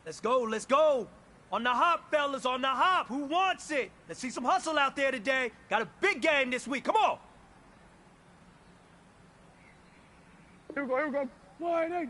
Let's go, let's go. On the hop, fellas, on the hop. Who wants it? Let's see some hustle out there today. Got a big game this week. Come on. Here we go, here we go. Wide eight.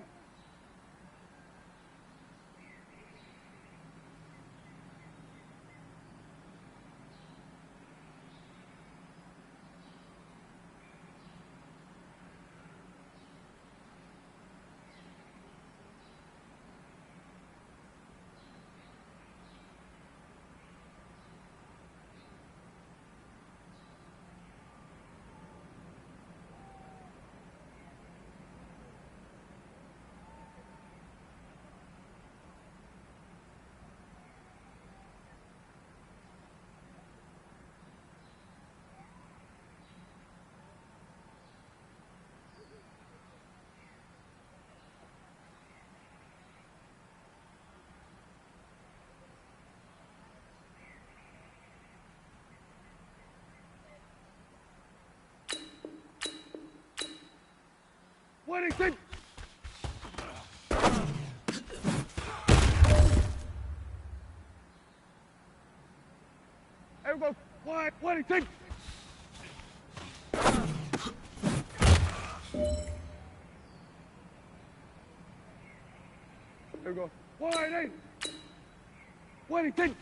What is it? Here we go. What is it? Here we go. Wide eight. What is it?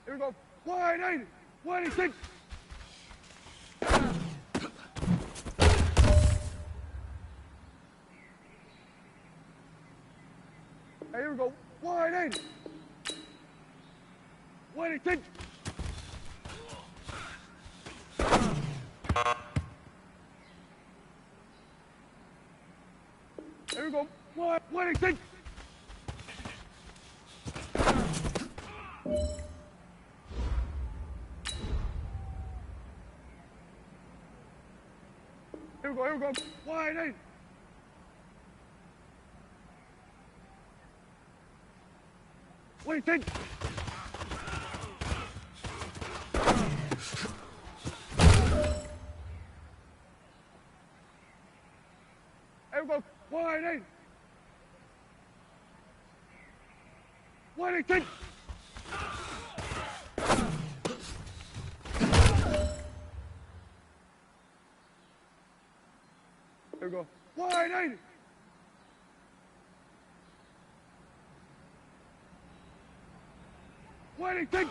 Here we go. Wide eight. What is it? Here we go. Wide eight. What is it? Here we go. What is it? Here we go, here we go. Wide eight. What is it? Here we go. Wide eight. What is it? Here we go. Wide eight. What is it?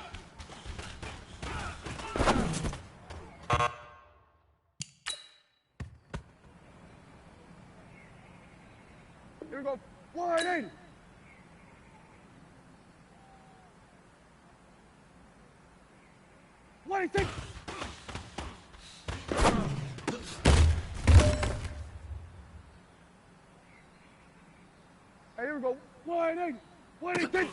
Here we go. Wide eight. What is it? Here we go. Wide eight. What is it?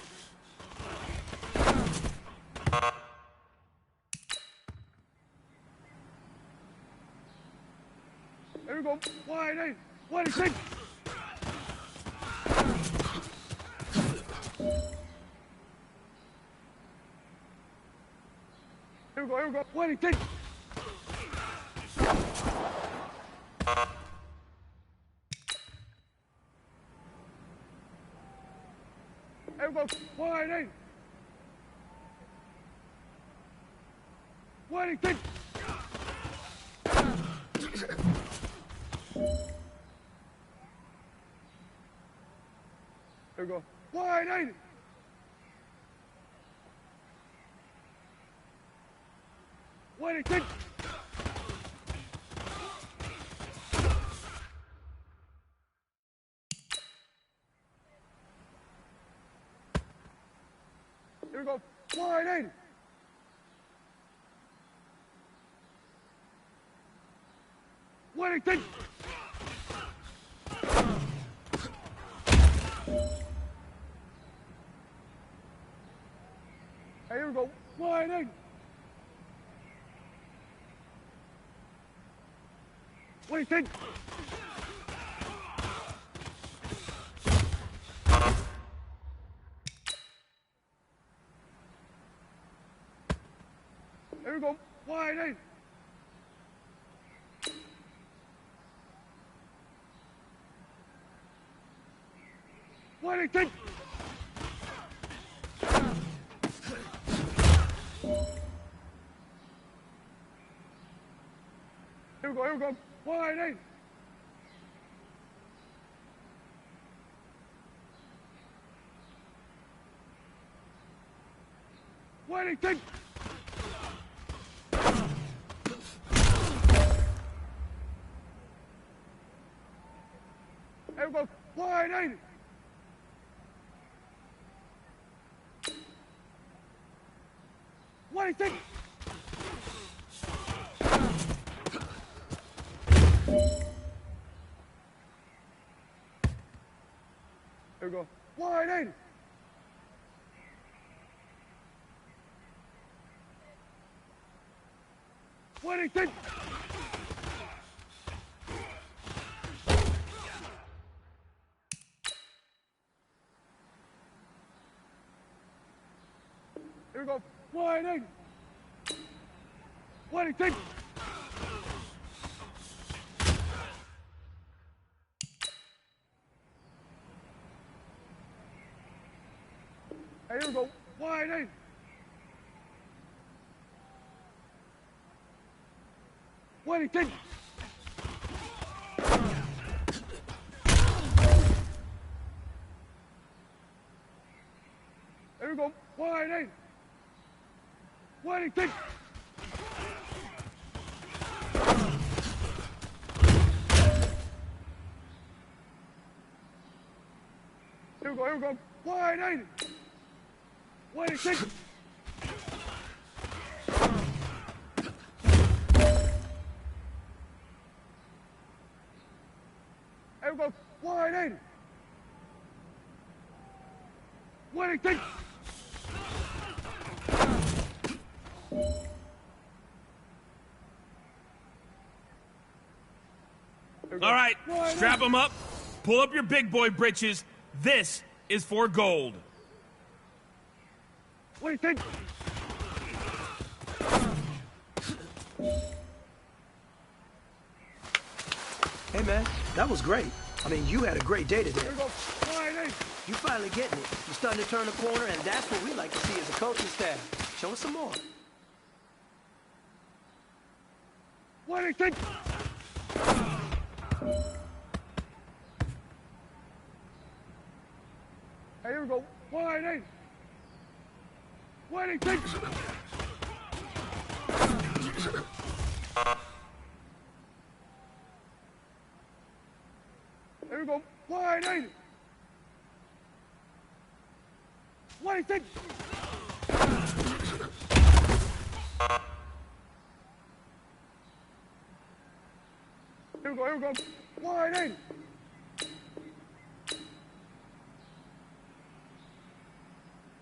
Here we go. Wide eight. What is it? Here we go. Here we go. What is it? Here we go. Wide eight. What is it? Here we go. Wide eight. What is it? Here we go. Wide eight. What is it? Here we go. Wide eight. What is it? Here we go. Wide eight. 26. Here we go. Wide 8. Waiting, take. Here we go. Wide 80. Waiting, take. Here we go. Wide 80. Waiting, take. Here we go. Wide 80. Waiting, take. Hey, here we go. Wide 8. Waiting, take. Here we go. Wide 8. Waiting, take. Here we go. Wide 80. Waiting, take. Here we go. Wide 80. Waiting, take. All right, strap them up. Pull up your big boy britches. This is for gold. Waiting, take. Hey, man, that was great. I mean, you had a great day today. Here we go. Wide 8. You finally getting it. You're starting to turn the corner, and that's what we like to see as a coaching staff. Show us some more. Waiting, take. Hey, here we go. Wide 8. Waiting, take. Here we go. Wide 8. Waiting, take. Here we go. Wide 8.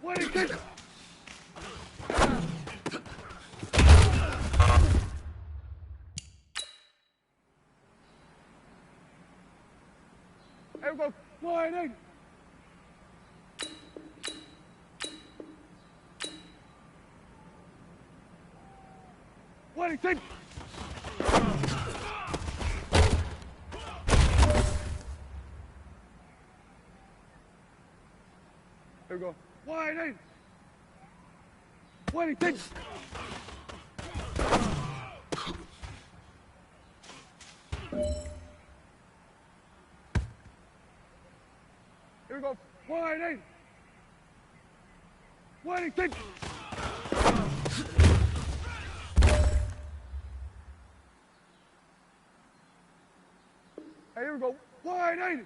Waiting, take. Here we go. Wide 8. Waiting, take. Here we go. Wide 8. Waiting, take. Here we go. Wide 8. Waiting, take. Hey, here we go. Wide 8.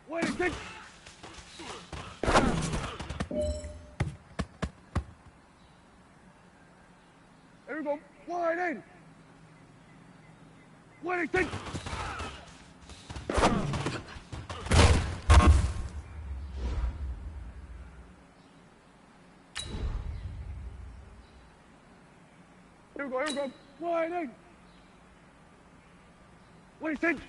Waiting, take. Here we go. Wide 8. Waiting, take. Here we go. Wide in. What do you think?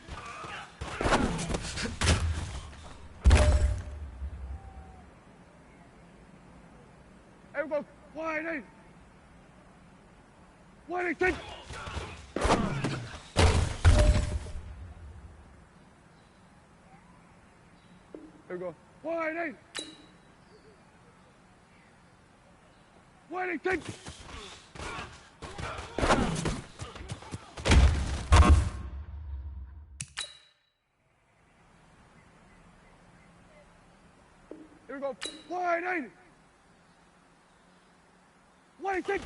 Here we go. Wide in. What do you think? Here we go. Wide in. What do you think? Here we go. Wide in. What do you think?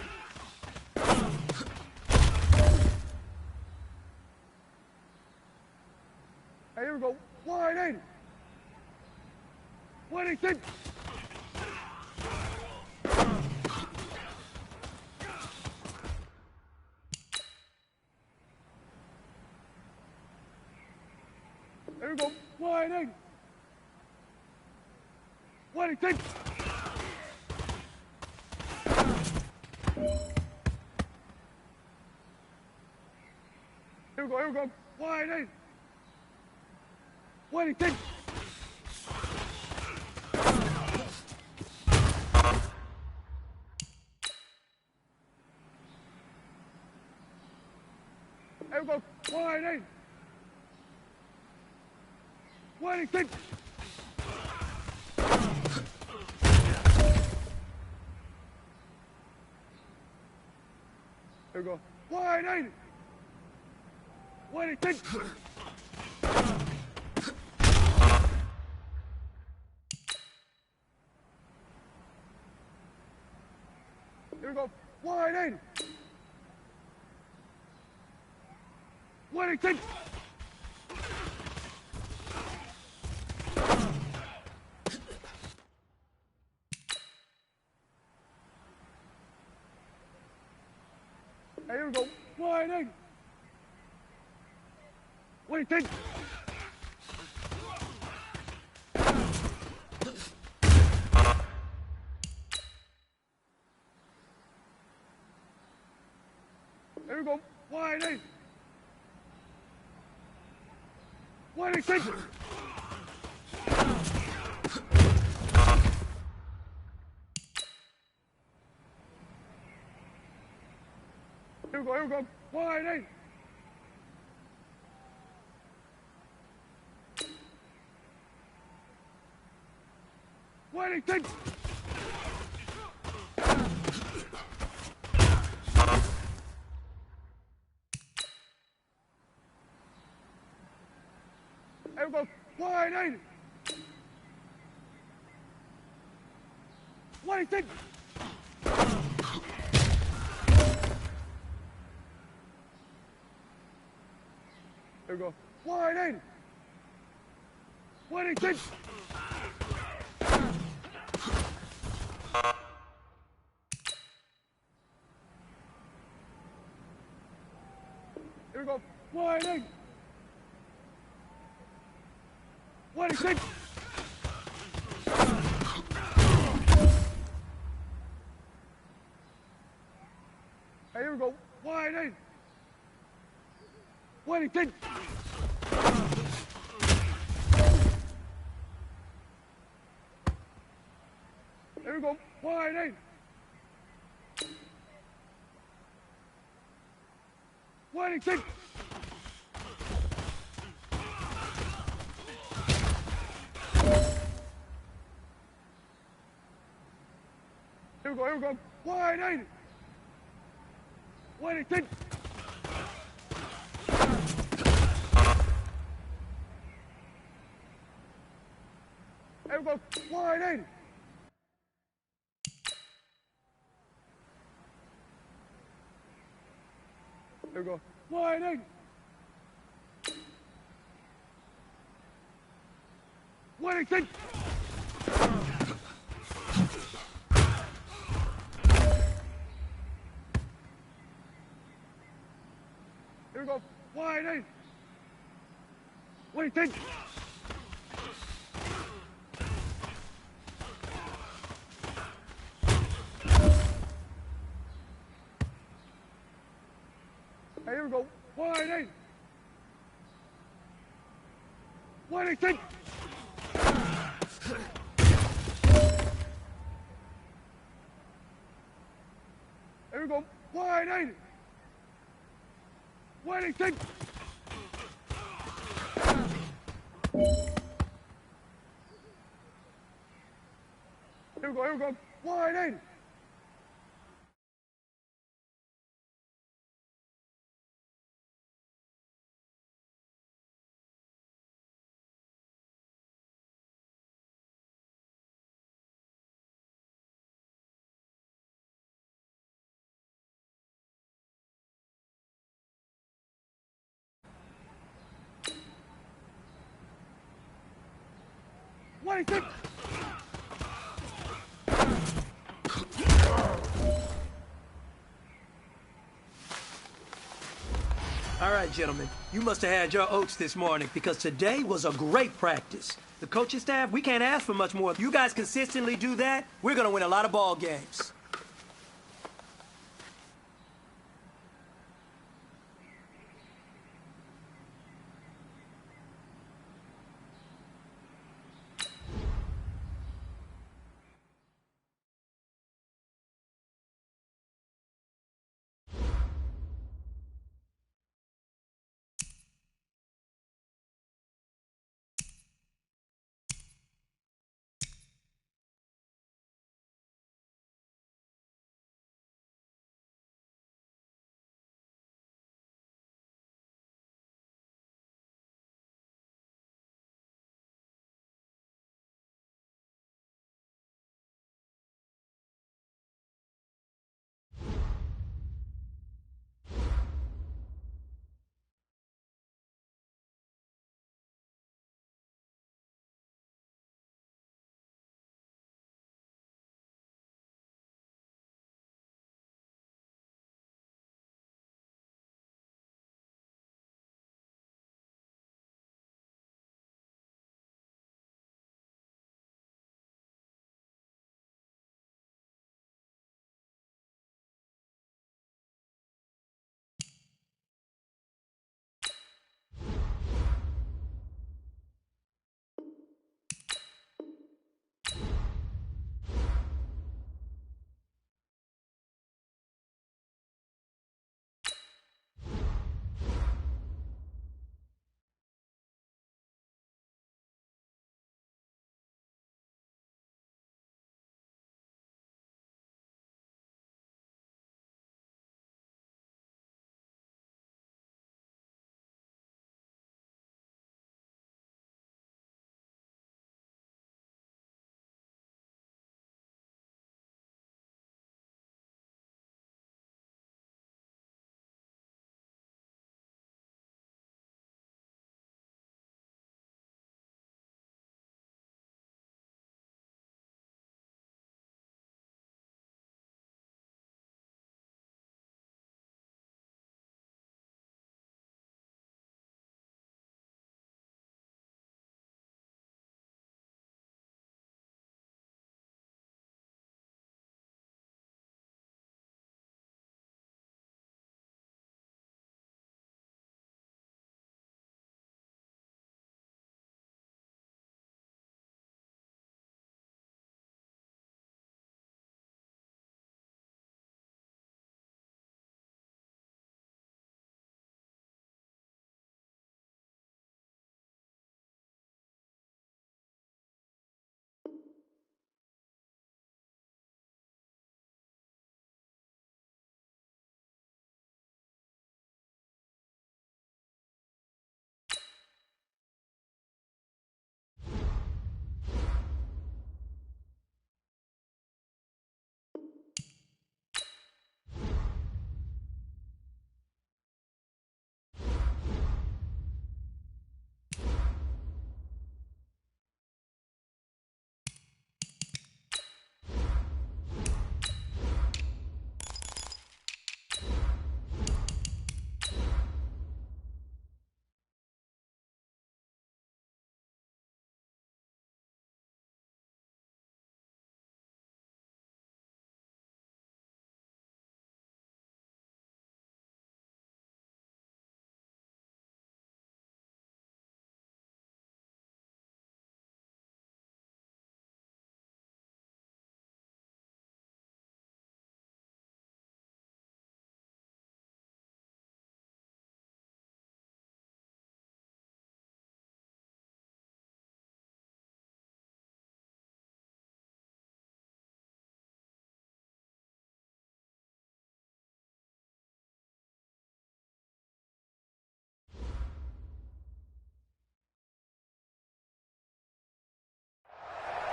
Hey, here we go. Wide in. What do you think? Here we go. Wide in. What do you think? Here we go. Wide in. What do you think? Here we go. Wide in. What do you think? Here we go. Wide in. What do you think? Here we go. Wide in. What do you think? Hey, here we go. Wide in. What do you think? Here we go. Wide in. What do you think? Here we go. Wide in. What do you think? Here we go. Wide in. What do you think? Here we go. Wide in. What do you think? Here we go. Wide in. What do you think? Hey, here we go. Wide in. What do you think? Here we go. Wide in. What do you think? Here we go. Wide in. What do you think? Here we go. Wide in. Here we go. Wide in. What do you think? Here we go. Wide in. What do you think? Wide 8. Wide 18. Here we go. Wide 8. Wide 18. Here we go. Wide 8. Wide 18. All right, gentlemen, you must have had your oats this morning because today was a great practice. The coaching staff, we can't ask for much more. You guys consistently do that, we're going to win a lot of ball games.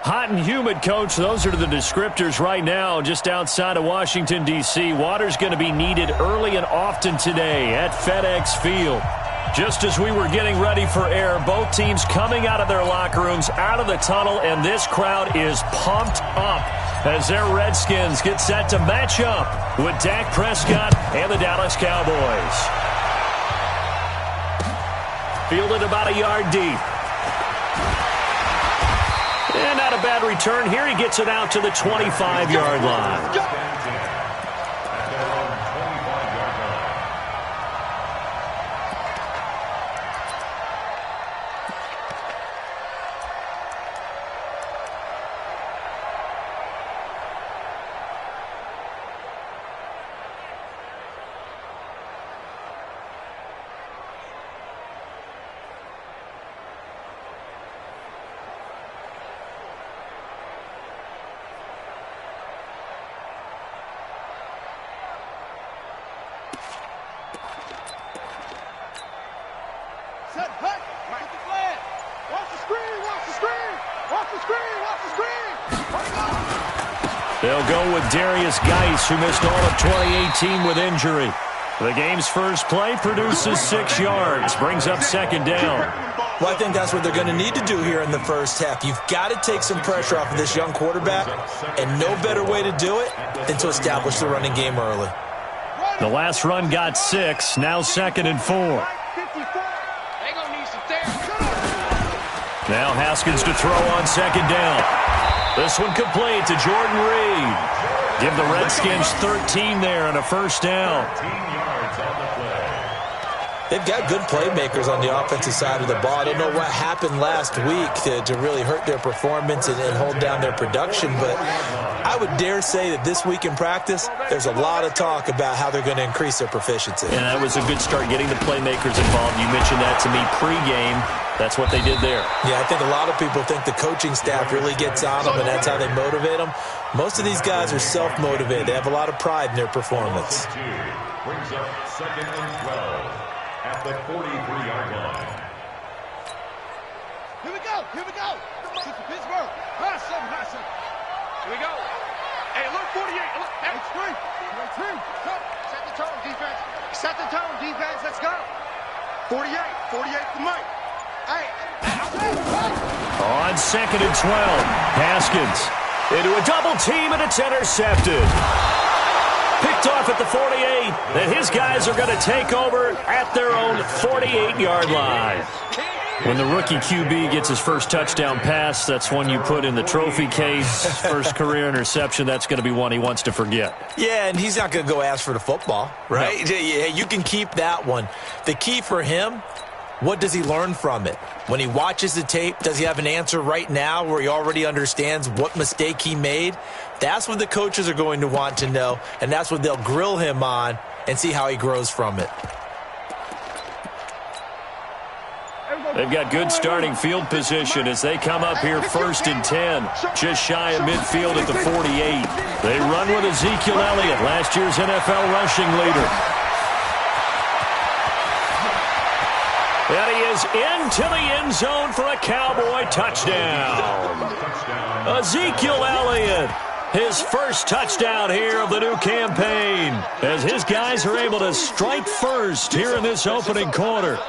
Hot and humid, Coach. Those are the descriptors right now just outside of Washington, D.C. Water's going to be needed early and often today at FedEx Field. Just as we were getting ready for air, both teams coming out of their locker rooms, out of the tunnel, and this crowd is pumped up as their Redskins get set to match up with Dak Prescott and the Dallas Cowboys. Fielded about a yard deep. And not a bad return here. He gets it out to the 25-yard line. They'll go with Darius Geis, who missed all of 2018 with injury. The game's first play produces 6 yards, brings up second down. Well, I think that's what they're going to need to do here in the first half. You've got to take some pressure off of this young quarterback, and no better way to do it than to establish the running game early. The last run got 6, now 2nd and 4. Now Haskins to throw on second down. This one complete to Jordan Reed. Give the Redskins 13 there and a first down. They've got good playmakers on the offensive side of the ball. I don't know what happened last week to really hurt their performance and hold down their production, but I would dare say that this week in practice, there's a lot of talk about how they're going to increase their proficiency. And that was a good start getting the playmakers involved. You mentioned that to me pregame. That's what they did there. Yeah, I think a lot of people think the coaching staff really gets on them, and that's how they motivate them. Most of these guys are self-motivated. They have a lot of pride in their performance. Brings up 2nd and 12 at the 43-yard line. Here we go. Pittsburgh. Pass him. Here we go. Hey, look, 48. Look, H3. Set the tone, defense. Let's go. 48 for Mike. Hey. On 2nd and 12, Haskins into a double team, and it's intercepted. Picked off at the 48, and his guys are going to take over at their own 48-yard line. When the rookie QB gets his first touchdown pass, that's one you put in the trophy case. First career interception, that's going to be one he wants to forget. Yeah, and he's not going to go ask for the football, right? No. Yeah, you can keep that one. The key for him, what does he learn from it? When he watches the tape, does he have an answer right now where he already understands what mistake he made? That's what the coaches are going to want to know, and that's what they'll grill him on and see how he grows from it. They've got good starting field position as they come up here 1st and 10, just shy of midfield at the 48. They run with Ezekiel Elliott, last year's NFL rushing leader. And he is into the end zone for a Cowboy touchdown. Ezekiel Elliott, his first touchdown here of the new campaign, as his guys are able to strike first here in this opening quarter.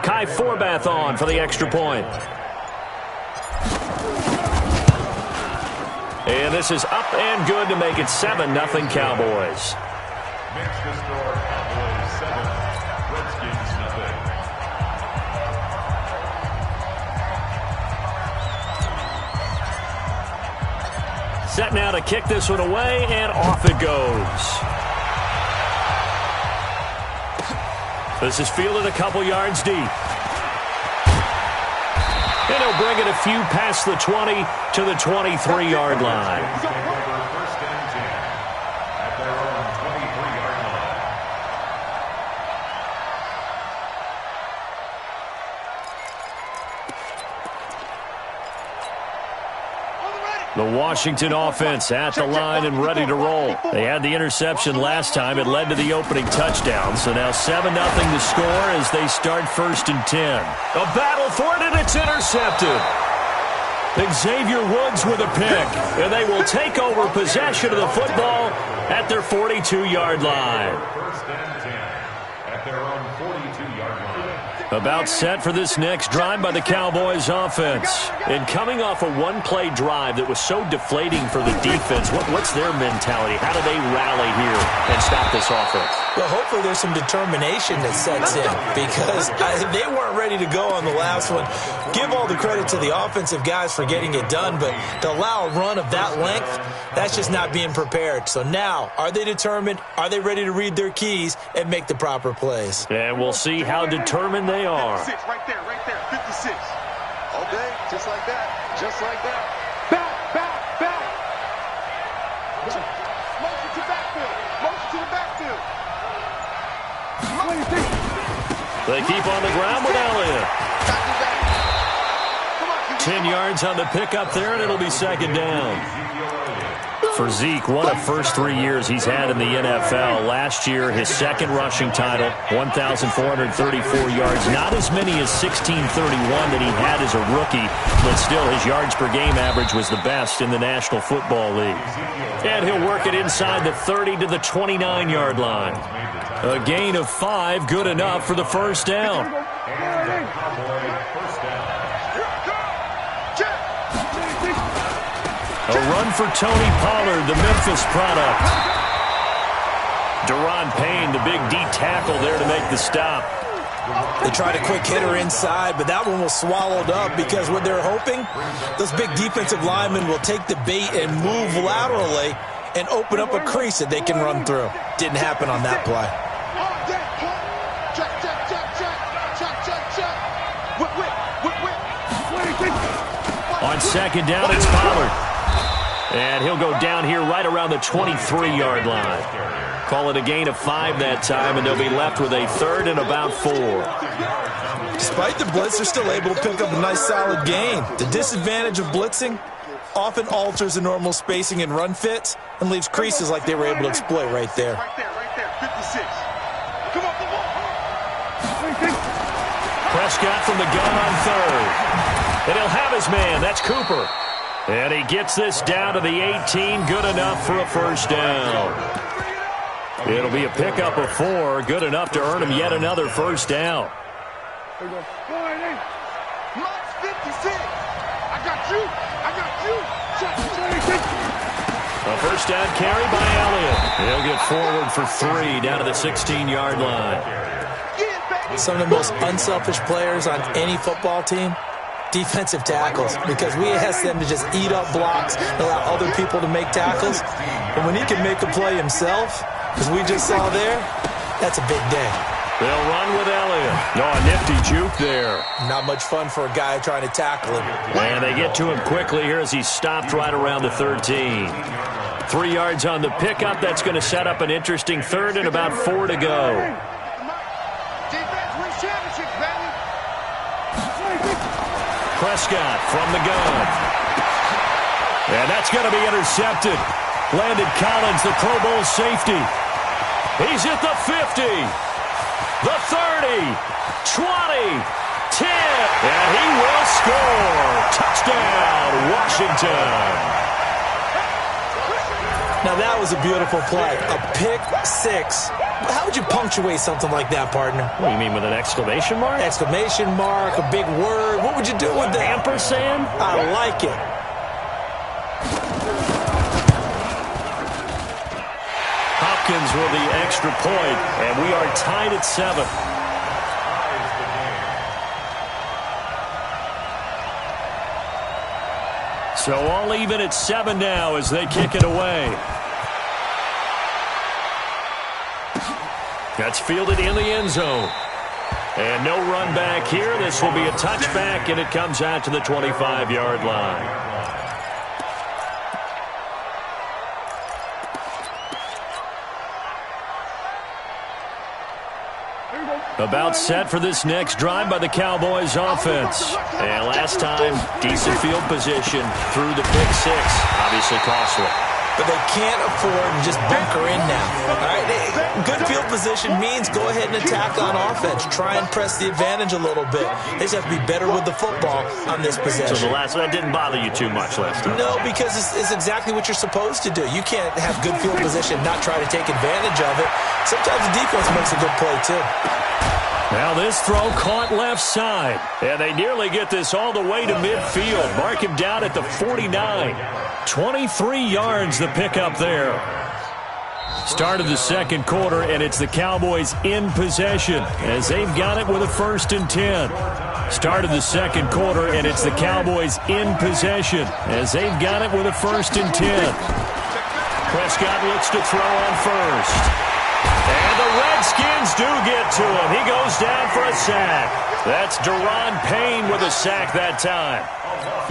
Kai Forbath on for the extra point. And this is up and good to make it 7-0 Cowboys. Next to score, Cowboys 7, Redskins 0. Set now to kick this one away, and off it goes. This is fielded a couple yards deep. And he'll bring it a few past the 20 to the 23-yard line. First and 10 at their own 23-yard line. The Washington offense at the line and ready to roll. They had the interception last time. It led to the opening touchdown. So now 7-0 to score as they start 1st and 10. A battle for it, and it's intercepted. Xavier Woods with a pick, and they will take over possession of the football at their 42-yard line. 1st and 10 at their own 42-yard line. About set for this next drive by the Cowboys offense. And coming off a one-play drive that was so deflating for the defense, what's their mentality? How do they rally here and stop this offense? Well, hopefully there's some determination that sets in because they weren't ready to go on the last one. Give all the credit to the offensive guys for getting it done, but to allow a run of that length, that's just not being prepared. So now, are they determined? Are they ready to read their keys and make the proper plays? And we'll see how determined they are. 56, right there, 56. Okay, just like that, just like that. Back. Motion to backfield, motion to the backfield. 23. They keep on the ground with Elliott. 10 yards on the pickup there, and it'll be 2nd down. For Zeke, one of the first 3 years he's had in the NFL. Last year, his 2nd rushing title, 1,434 yards. Not as many as 1,631 that he had as a rookie, but still his yards per game average was the best in the National Football League. And he'll work it inside the 30 to the 29-yard line. A gain of 5, good enough for the 1st down. A run for Tony Pollard, the Memphis product. Deron Payne, the big D tackle there to make the stop. They tried a quick hitter inside, but that one was swallowed up because what they're hoping, those big defensive linemen will take the bait and move laterally and open up a crease that they can run through. Didn't happen on that play. On 2nd down, it's Pollard. And he'll go down here right around the 23-yard line. Call it a gain of 5 that time, and they'll be left with a 3rd and about 4. Despite the blitz, they're still able to pick up a nice solid gain. The disadvantage of blitzing often alters the normal spacing and run fits and leaves creases like they were able to exploit right there. Right there, 56. Come on. Prescott from the gun on 3rd. And he'll have his man. That's Cooper. And he gets this down to the 18. Good enough for a 1st down. It'll be a pickup of 4. Good enough to earn him yet another 1st down. Max 56. I got you. A 1st down carry by Elliott. He'll get forward for 3 down to the 16-yard line. Some of the most unselfish players on any football team, defensive tackles, because we ask them to just eat up blocks and allow other people to make tackles. And when he can make a play himself, as we just saw there, that's a big day. They'll run with Elliott. No, a nifty juke there. Not much fun for a guy trying to tackle him. And they get to him quickly here as he stopped right around the 13. 3 yards on the pickup. That's going to set up an interesting 3rd and about 4 to go. Prescott from the gun. And that's going to be intercepted. Landon Collins, the Pro Bowl safety. He's at the 50, the 30, 20, 10, and he will score. Touchdown, Washington. Now that was a beautiful play, a pick 6. How would you punctuate something like that, partner? What do you mean, with an exclamation mark? Exclamation mark, a big word. What would you do with that? Ampersand? I like it. Hopkins with the extra point, and we are tied at 7. So all even at 7 now as they kick it away. That's fielded in the end zone. And no run back here. This will be a touchback, and it comes out to the 25-yard line. About set for this next drive by the Cowboys offense. And last time, decent field position through the pick six. Obviously costly. But they can't afford to just bunker in now. All right, good field position means go ahead and attack on offense. Try and press the advantage a little bit. They just have to be better with the football on this possession. So that didn't bother you too much last time? No, because it's exactly what you're supposed to do. You can't have good field position and not try to take advantage of it. Sometimes the defense makes a good play, too. Now this throw caught left side. And they nearly get this all the way to midfield. Mark him down at the 49. 23 yards the pickup there. Start of the second quarter, and it's the Cowboys in possession as they've got it with a 1st and 10. Start of the second quarter, and it's the Cowboys in possession as they've got it with a 1st and 10. Prescott looks to throw on first. And the Redskins do get to him. He goes down for a sack. That's Daron Payne with a sack that time.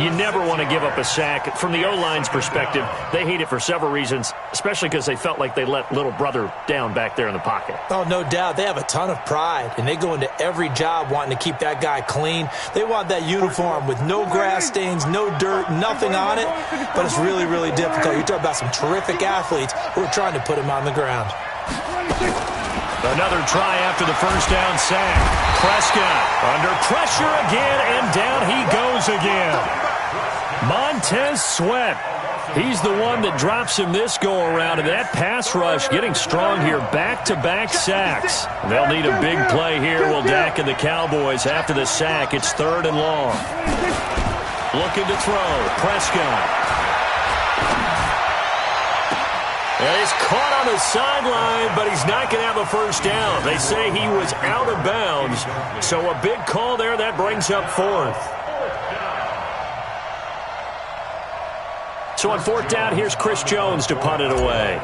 You never want to give up a sack. From the O-line's perspective, they hate it for several reasons, especially because they felt like they let little brother down back there in the pocket. Oh, no doubt. They have a ton of pride, and they go into every job wanting to keep that guy clean. They want that uniform with no grass stains, no dirt, nothing on it, but it's really, really difficult. You're talking about some terrific athletes who are trying to put him on the ground. Another try after the first down sack. Prescott under pressure again, and down he goes again. Montez Sweat. He's the one that drops him this go-around, and that pass rush getting strong here. Back-to-back sacks. They'll need a big play here. Will Dak and the Cowboys after the sack. It's 3rd and long. Looking to throw. Prescott. And he's caught on the sideline, but he's not going to have a first down. They say he was out of bounds, so a big call there. That brings up 4th. So on 4th down, here's Chris Jones to punt it away.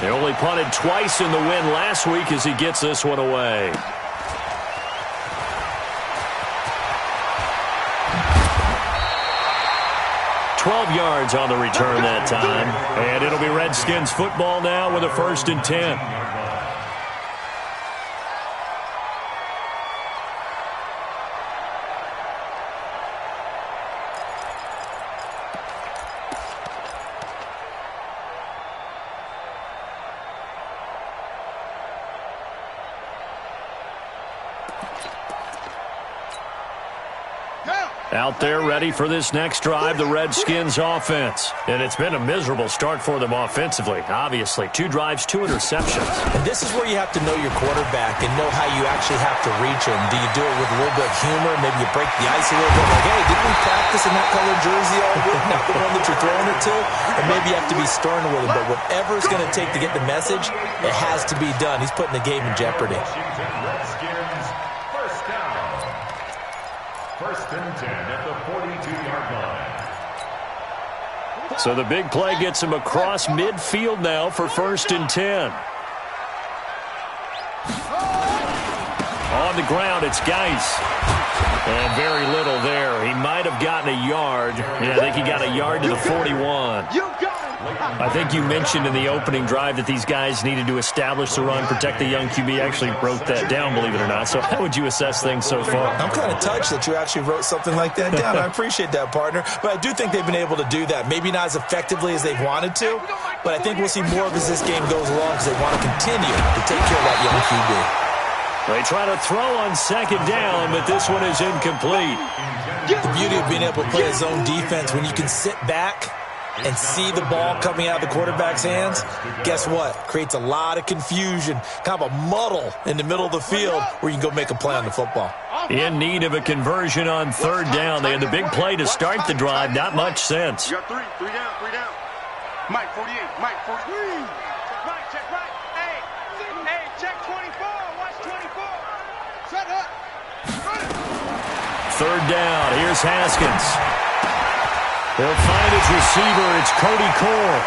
They only punted twice in the win last week as he gets this one away. Yards on the return that time. And it'll be Redskins football now with a 1st and 10. Out there ready for this next drive, the Redskins offense. And it's been a miserable start for them offensively, obviously. 2 drives, 2 interceptions. And this is where you have to know your quarterback and know how you actually have to reach him. Do you do it with a little bit of humor? Maybe you break the ice a little bit. Like, hey, didn't we practice in that colored jersey all week? Not the one that you're throwing it to? Or maybe you have to be stern with him. But whatever it's going to take to get the message, it has to be done. He's putting the game in jeopardy. First and 10 at the 42-yard line. So the big play gets him across midfield now for 1st and 10. On the ground, it's Geis. And very little there. He might have gotten a yard. Yeah, I think he got a yard to the 41. I think you mentioned in the opening drive that these guys needed to establish the run, protect the young QB. Actually wrote that down, believe it or not. So how would you assess things so far? I'm kind of touched that you actually wrote something like that down. I appreciate that, partner. But I do think they've been able to do that. Maybe not as effectively as they've wanted to, but I think we'll see more of as this game goes along because they want to continue to take care of that young QB. They try to throw on 2nd down, but this one is incomplete. The beauty of being able to play a zone defense when you can sit back and see the ball coming out of the quarterback's hands, guess what? Creates a lot of confusion, kind of a muddle in the middle of the field where you can go make a play on the football. In need of a conversion on 3rd down. They had the big play to start the drive. Not much sense. You got 3 down. Mike, 48. Mike, 43. Mike, check right. Hey, check 24. Watch 24. Shut up. 3rd down. Here's Haskins. He'll find his receiver. It's Cody Core.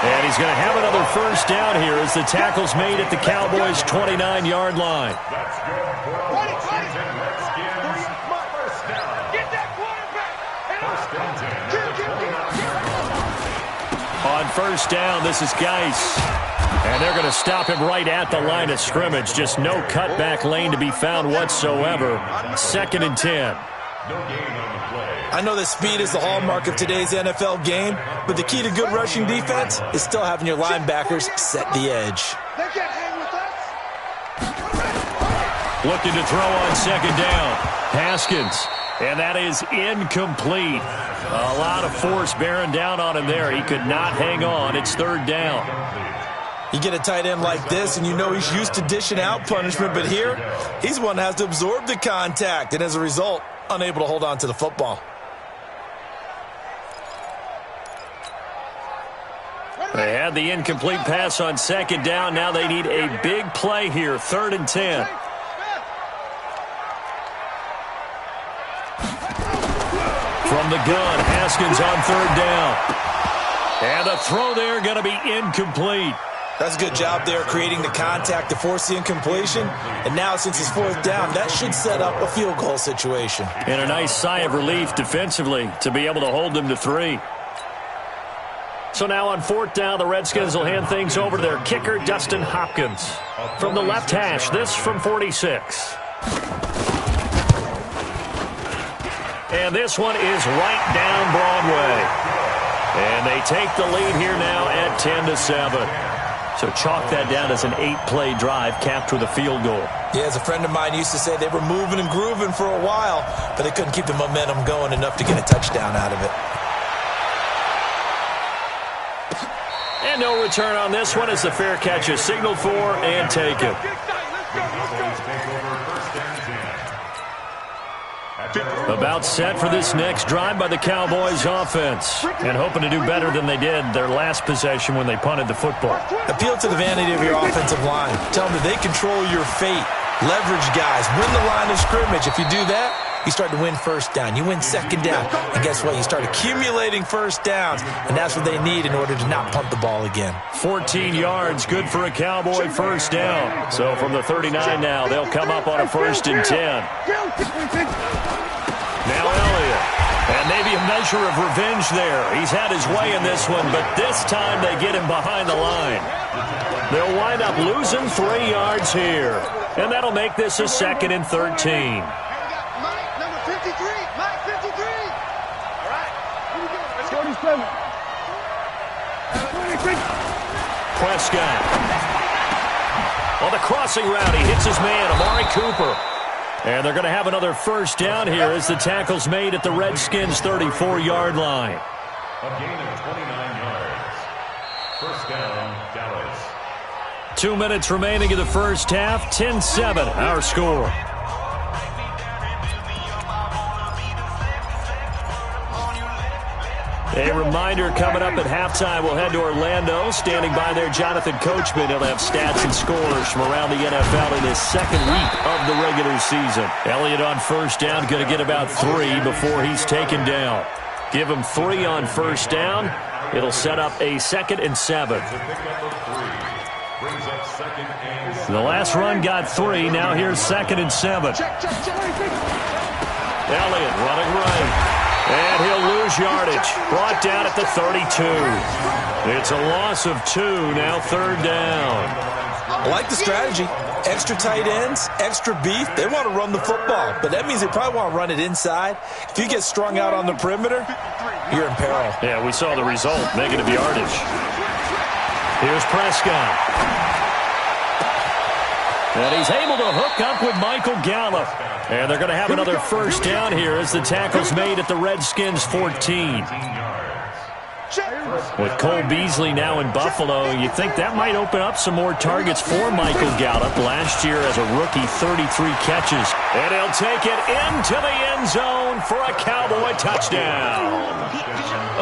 And he's going to have another 1st down here as the tackle's made at the Cowboys' 29-yard line. That's good for the Washington Redskins. First down. Get that quarterback. First and 10 at the 29. On 1st down, this is Geis. And they're going to stop him right at the line of scrimmage. Just no cutback lane to be found whatsoever. 2nd and 10. I know that speed is the hallmark of today's NFL game, but the key to good rushing defense is still having your linebackers set the edge. They can't hang with us. Looking to throw on 2nd down. Haskins. And that is incomplete. A lot of force bearing down on him there. He could not hang on. It's 3rd down. You get a tight end like this, and you know he's used to dishing out punishment, but here, he's one that has to absorb the contact, and as a result, unable to hold on to the football. They had the incomplete pass on 2nd down. Now they need a big play here. 3rd and 10. From the gun, Haskins on 3rd down. And the throw there going to be incomplete. That's a good job there creating the contact to force the incompletion. And now since it's 4th down, that should set up a field goal situation. And a nice sigh of relief defensively to be able to hold them to 3. So now on 4th down, the Redskins will hand things over to their kicker, Dustin Hopkins. From the left hash, this from 46. And this one is right down Broadway. And they take the lead here now at 10-7. So chalk that down as an 8-play drive capped with a field goal. Yeah, as a friend of mine used to say, they were moving and grooving for a while, but they couldn't keep the momentum going enough to get a touchdown out of it. And no return on this one as the fair catch is signaled for and taken. About set for this next drive by the Cowboys offense. And hoping to do better than they did their last possession when they punted the football. Appeal to the vanity of your offensive line. Tell them that they control your fate. Leverage guys. Win the line of scrimmage. If you do that, you start to win 1st down. You win 2nd down. And guess what? You start accumulating 1st downs. And that's what they need in order to not punt the ball again. 14 yards. Good for a Cowboy 1st down. So from the 39 now, they'll come up on a 1st and 10. Now Elliott. And maybe a measure of revenge there. He's had his way in this one, but this time they get him behind the line. They'll wind up losing 3 yards here. And that'll make this a 2nd and 13. Mike, number 53. Mike, 53. All right. Here we go. Let's go. 47. Prescott. On the crossing route, he hits his man, Amari Cooper. And they're going to have another 1st down here as the tackle's made at the Redskins' 34-yard line. A gain of 29 yards. 1st down, Dallas. 2 minutes remaining in the 1st half. 10-7, our score. A reminder coming up at halftime, we'll head to Orlando. Standing by there, Jonathan Coachman. He'll have stats and scores from around the NFL in his 2nd week of the regular season. Elliott on 1st down, going to get about 3 before he's taken down. Give him 3 on 1st down. It'll set up a 2nd and 7. The last run got 3. Now here's 2nd and 7. Elliott running right. And he'll lose yardage. Brought down at the 32. It's a loss of 2. Now 3rd down. I like the strategy. Extra tight ends, extra beef. They want to run the football, but that means they probably want to run it inside. If you get strung out on the perimeter, you're in peril. Yeah, we saw the result. Negative yardage. Here's Prescott. And he's able to hook up with Michael Gallup. And they're going to have another 1st down here as the tackle's made at the Redskins' 14. With Cole Beasley now in Buffalo, you think that might open up some more targets for Michael Gallup. Last year as a rookie, 33 catches. And he'll take it into the end zone for a Cowboy touchdown.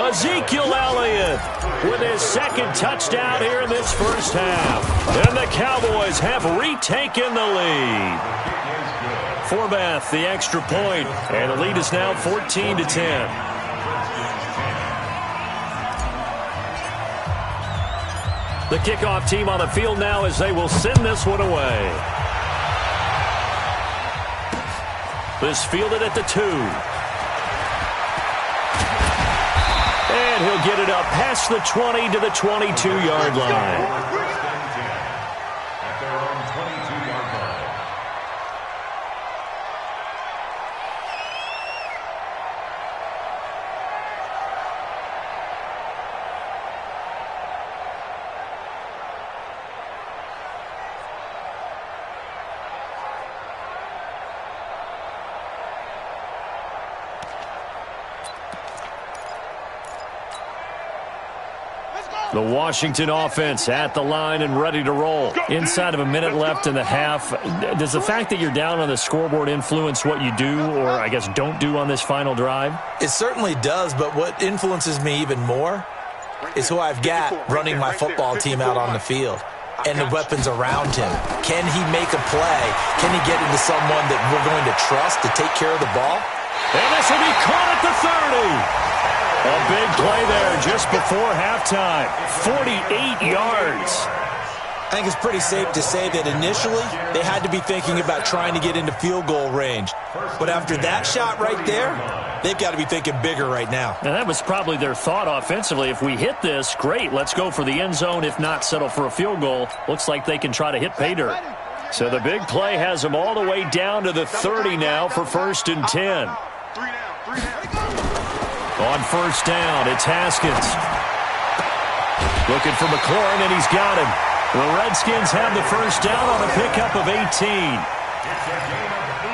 Ezekiel Elliott with his 2nd touchdown here in this 1st half. And the Cowboys have retaken the lead. Forbath, the extra point, and the lead is now 14-10. The kickoff team on the field now as they will send this one away. This fielded at the 2. And he'll get it up past the 20 to the 22-yard line. The Washington offense at the line and ready to roll. Inside of a minute left in the half. Does the fact that you're down on the scoreboard influence what you do, or I guess don't do on this final drive? It certainly does, but what influences me even more is who I've got running my football team out on the field and the weapons around him. Can he make a play? Can he get into someone that we're going to trust to take care of the ball? And this will be caught at the 30. A big play there just before halftime. 48 yards. I think it's pretty safe to say that initially they had to be thinking about trying to get into field goal range. But after that shot right there, they've got to be thinking bigger right now. And that was probably their thought offensively. If we hit this, great, let's go for the end zone. If not, settle for a field goal. Looks like they can try to hit pay dirt. So the big play has them all the way down to the 30 now for 1st and 10. On 1st down, it's Haskins. Looking for McLaurin, and he's got him. The Redskins have the 1st down on a pickup of 18.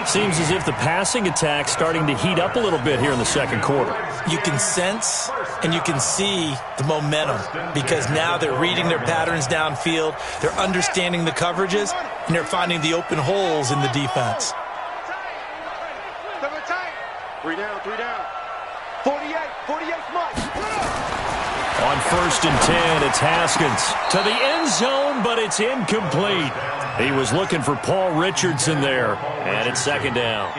Seems as if the passing attack's starting to heat up a little bit here in the second quarter. You can sense and you can see the momentum because now they're reading their patterns downfield, they're understanding the coverages, and they're finding the open holes in the defense. 3 down, 3 down. 48 much. On 1st and 10, it's Haskins to the end zone, but it's incomplete. He was looking for Paul Richardson there, and it's 2nd down.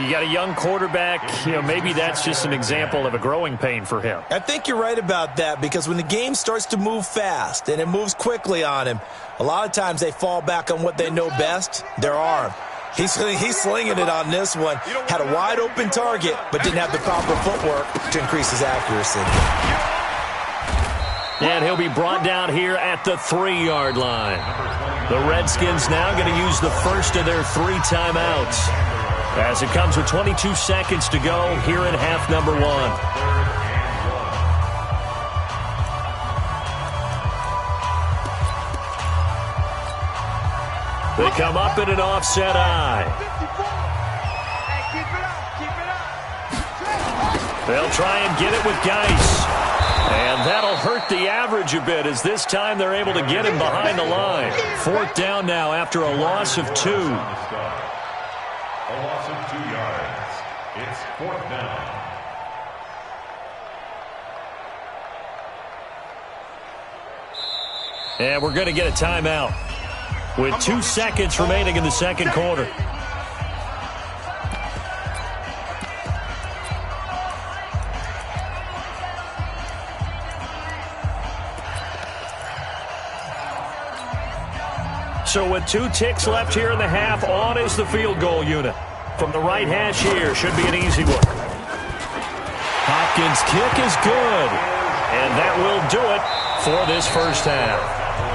You got a young quarterback. Maybe that's just an example of a growing pain for him. I think you're right about that because when the game starts to move fast and it moves quickly on him, a lot of times they fall back on what they know best, their arm. He's slinging it on this one. Had a wide-open target, but didn't have the proper footwork to increase his accuracy. And he'll be brought down here at the 3-yard line. The Redskins now going to use the first of their 3 timeouts as it comes with 22 seconds to go here in half number 1. They come up in an offset eye. They'll try and get it with Geis. And that'll hurt the average a bit as this time they're able to get him behind the line. 4th down now after a loss of 2. A loss of 2 yards. It's 4th down. And we're going to get a timeout with 2 seconds remaining in the second quarter. So with 2 ticks left here in the half, on is the field goal unit. From the right hash here, should be an easy one. Hopkins' kick is good. And that will do it for this first half.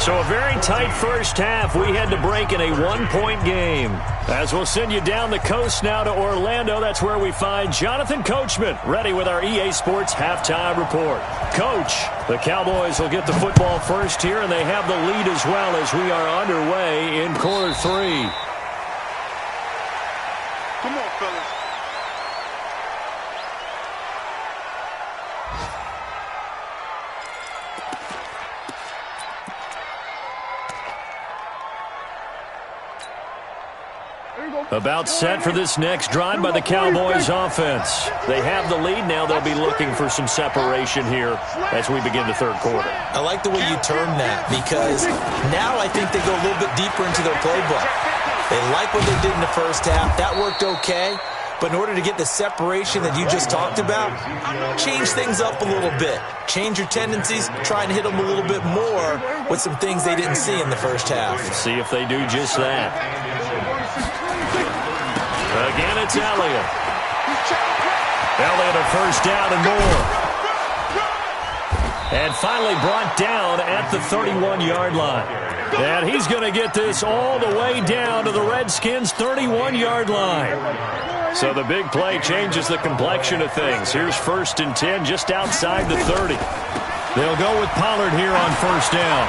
So a very tight first half. We had to break in a 1-point game. As we'll send you down the coast now to Orlando, that's where we find Jonathan Coachman ready with our EA Sports halftime report. Coach, the Cowboys will get the football first here, and they have the lead as well as we are underway in quarter 3. Come on, fellas. About set for this next drive by the Cowboys offense. They have the lead now. They'll be looking for some separation here as we begin the third quarter. I like the way you term that because now I think they go a little bit deeper into their playbook. They like what they did in the first half. That worked okay. But in order to get the separation that you just talked about, change things up a little bit. Change your tendencies, try and hit them a little bit more with some things they didn't see in the first half. See if they do just that. Again, it's Elliott. Elliott a first down and more. And finally brought down at the 31-yard line. And he's going to get this all the way down to the Redskins' 31-yard line. So the big play changes the complexion of things. Here's 1st and 10 just outside the 30. They'll go with Pollard here on 1st down.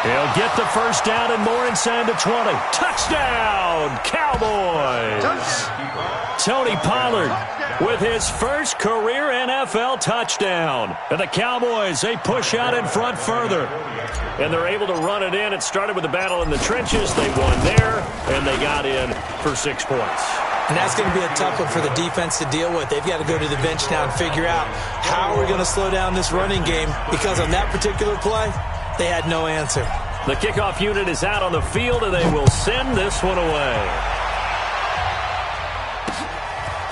He'll get the first down and more inside the 20. Touchdown, Cowboys! Tony Pollard with his first career NFL touchdown. And the Cowboys, they push out in front further. And they're able to run it in. It started with a battle in the trenches. They won there, and they got in for 6 points. And that's going to be a tough one for the defense to deal with. They've got to go to the bench now and figure out how we're going to slow down this running game, because on that particular play, they had no answer. The kickoff unit is out on the field, and they will send this one away.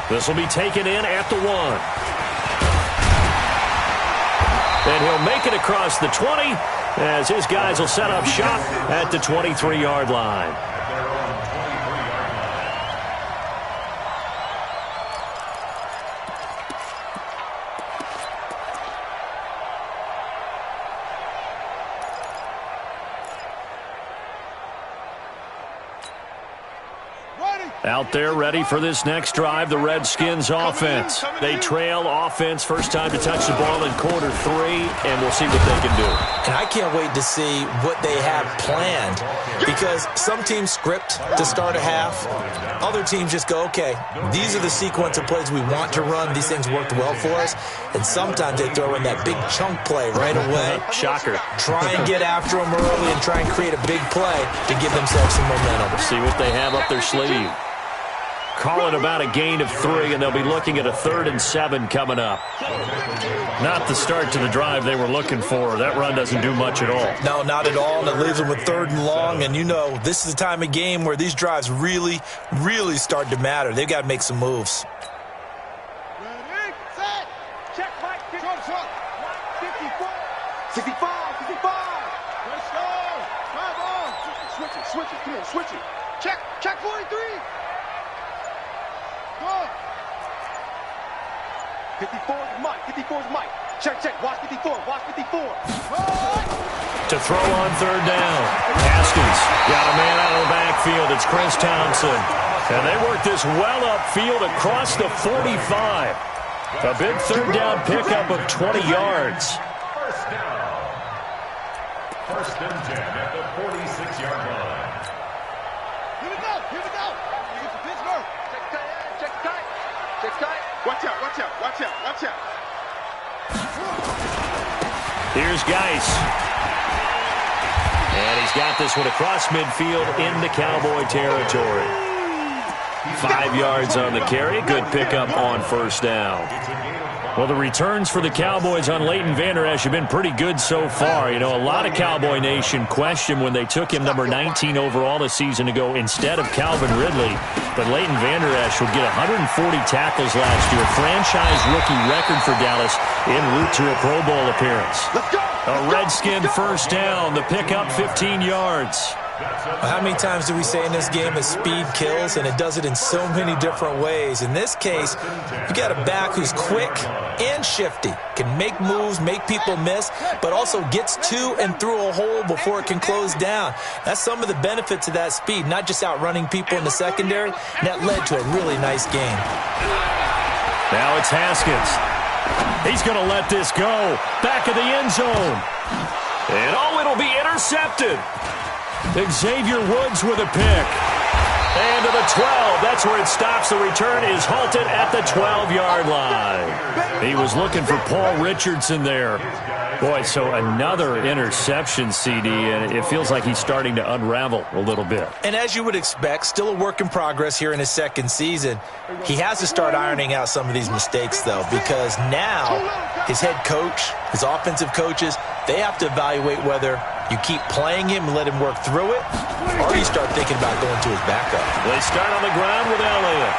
This will be taken in at the 1. And he'll make it across the 20 as his guys will set up shop at the 23-yard line. Out there ready for this next drive, the Redskins offense. They trail offense, first time to touch the ball in quarter 3, and we'll see what they can do. And I can't wait to see what they have planned, because some teams script to start a half. Other teams just go, okay, these are the sequence of plays we want to run. These things worked well for us. And sometimes they throw in that big chunk play right away. Shocker. Try and get after them early and try and create a big play to give themselves some momentum. We'll see what they have up their sleeve. Call it about a gain of 3, and they'll be looking at a 3rd and 7 coming up. Not the start to the drive they were looking for. That run doesn't do much at all. No, not at all, and it leaves them with 3rd and long. And you know, this is the time of game where these drives really, really start to matter. They've got to make some moves. Ready, set, check, Mike, 54, 65, 55. Let's go. Come on. Switch it, come on, switch it. Check 43. 54 is Mike. 54 is Mike. Check. Watch 54. Watch 54. To throw on 3rd down. Haskins got a man out of the backfield. It's Chris Thompson. And they work this well upfield across the 45. A big 3rd down pickup of 20 yards. First down. 1st and 10 at the 46-yard line. Here we go. This is Pittsburgh. Check tight. Watch out. Here's Geis. And he's got this one across midfield into Cowboy territory. 5 yards on the carry. Good pickup on 1st down. Well, the returns for the Cowboys on Leighton Vander Esch have been pretty good so far. You know, a lot of Cowboy Nation questioned when they took him number 19 overall a season ago instead of Calvin Ridley. But Leighton Vander Esch will get 140 tackles last year. Franchise rookie record for Dallas en route to a Pro Bowl appearance. A Redskin first down. The pickup 15 yards. How many times do we say in this game that speed kills, and it does it in so many different ways? In this case, you got a back who's quick and shifty, can make moves, make people miss, but also gets to and through a hole before it can close down. That's some of the benefits of that speed, not just outrunning people in the secondary, and that led to a really nice game. Now it's Haskins. He's going to let this go. Back of the end zone. And it'll be intercepted. Xavier Woods with a pick. And to the 12. That's where it stops. The return is halted at the 12-yard line. He was looking for Paul Richardson there. Boy, so another interception, CD, and it feels like he's starting to unravel a little bit. And as you would expect, still a work in progress here in his 2nd season. He has to start ironing out some of these mistakes, though, because now his head coach, his offensive coaches, they have to evaluate whether you keep playing him and let him work through it, or you start thinking about going to his backup. They start on the ground with Elliott.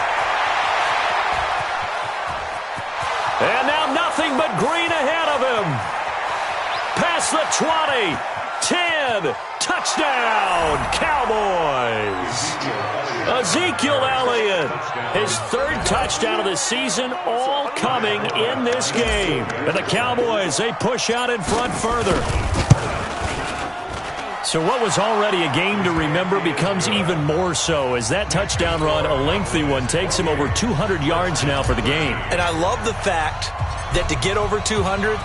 And now nothing but green ahead of him. Past the 20, 10, touchdown, Cowboys. Ezekiel Elliott, his 3rd touchdown of the season, all coming in this game. And the Cowboys, they push out in front further. So what was already a game to remember becomes even more so as that touchdown run, a lengthy one, takes him over 200 yards now for the game. And I love the fact that to get over 200,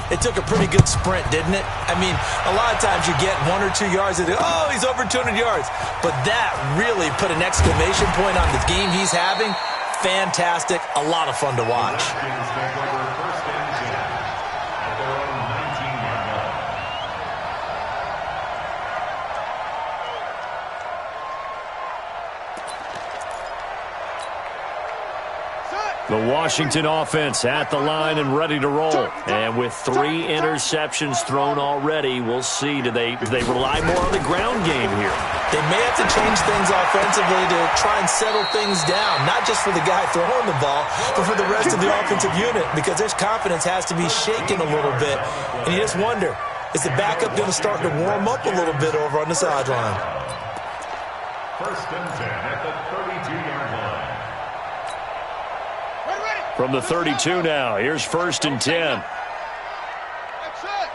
It took a pretty good sprint, didn't it? I mean, a lot of times you get 1 or 2 yards and oh, he's over 200 yards. But that really put an exclamation point on the game he's having. Fantastic. A lot of fun to watch. The Washington offense at the line and ready to roll. And with 3 interceptions thrown already, we'll see. Do they rely more on the ground game here? They may have to change things offensively to try and settle things down, not just for the guy throwing the ball, but for the rest of the offensive unit, because their confidence has to be shaken a little bit. And you just wonder, is the backup going to start to warm up a little bit over on the sideline? 1st and 10 at the 32-yard line. From the 32 now, here's 1st and 10. That's it.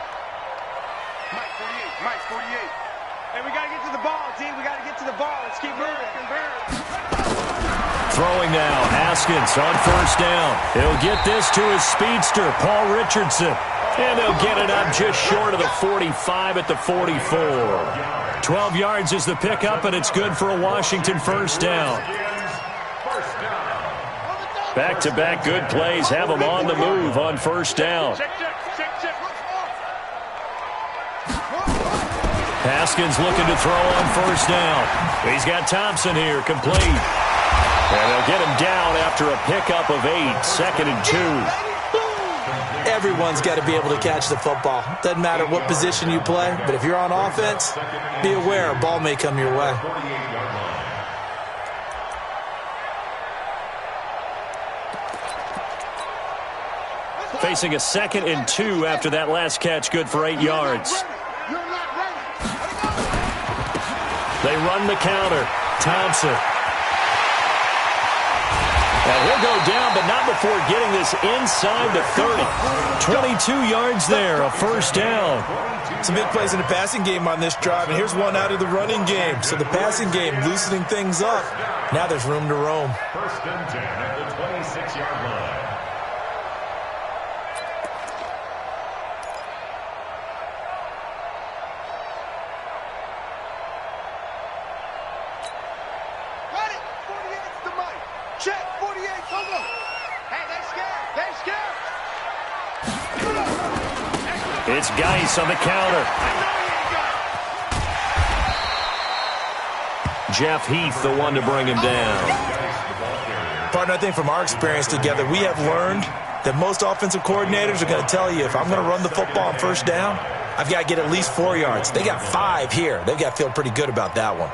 Mike's 48. Hey, we got to get to the ball, team. We got to get to the ball. Let's keep moving. Throwing now, Haskins on 1st down. He'll get this to his speedster, Paul Richardson. And they'll get it up just short of the 45 at the 44. 12 yards is the pickup, and it's good for a Washington 1st down. Back-to-back good plays have them on the move on 1st down. Haskins looking to throw on 1st down. He's got Thompson here, complete. And they'll get him down after a pickup of 8, 2nd and 2. Everyone's got to be able to catch the football. Doesn't matter what position you play, but if you're on offense, be aware a ball may come your way. Facing a 2nd and 2 after that last catch, good for 8 yards. They run the counter. Thompson. And he'll go down, but not before getting this inside the 30. 22 yards there, a 1st down. Some big plays in the passing game on this drive, and here's one out of the running game. So the passing game loosening things up. Now there's room to roam. 1st and 10 at the 26-yard line. It's Geis on the counter. Jeff Heath, the one to bring him down. Partner, I think from our experience together, we have learned that most offensive coordinators are going to tell you, if I'm going to run the football on 1st down, I've got to get at least 4 yards. They got 5 here. They've got to feel pretty good about that one.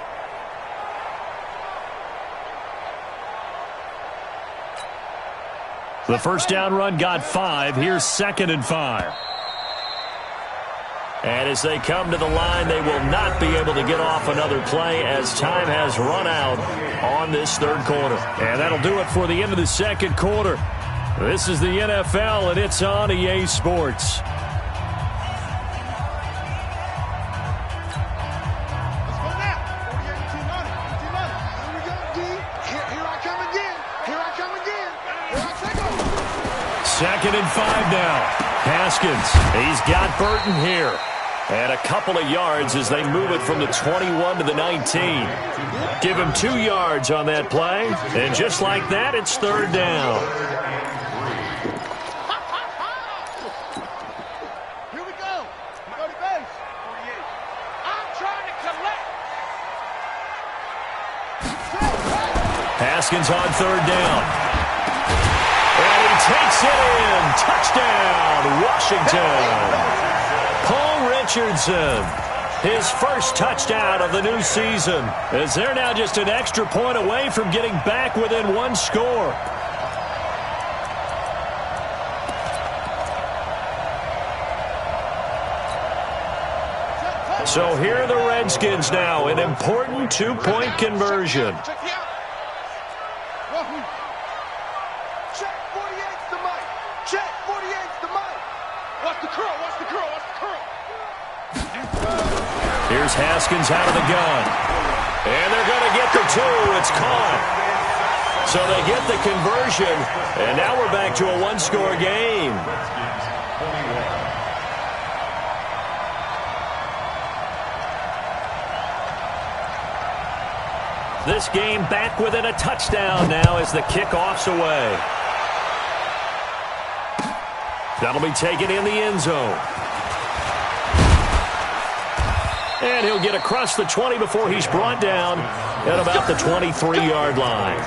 The 1st down run got 5. Here's 2nd and 5. And as they come to the line, they will not be able to get off another play as time has run out on this 3rd quarter. And that'll do it for the end of the 2nd quarter. This is the NFL, and it's on EA Sports. Let's go now. 48-2-9. Here we go, D. Here I come again. Here I come again. Here I take over. 2nd and 5 now. Haskins, he's got Burton here. And a couple of yards as they move it from the 21 to the 19. Give him 2 yards on that play. And just like that, it's 3rd down. Here we go. Go to base. 48. I'm trying to collect. Haskins on 3rd down. And he takes it in. Touchdown, Washington. Paul Richardson, his 1st touchdown of the new season, as they're now just an extra point away from getting back within 1 score. So here are the Redskins now, an important 2-point conversion. Check me out. Check 48's the mic. Check 48's the mic. Watch the curl. Watch the curl. Watch the curl. Here's Haskins out of the gun. And they're going to get the 2. It's caught. So they get the conversion. And now we're back to a 1-score game. This game back within a touchdown now as the kickoff's away. That'll be taken in the end zone. And he'll get across the 20 before he's brought down at about the 23-yard line.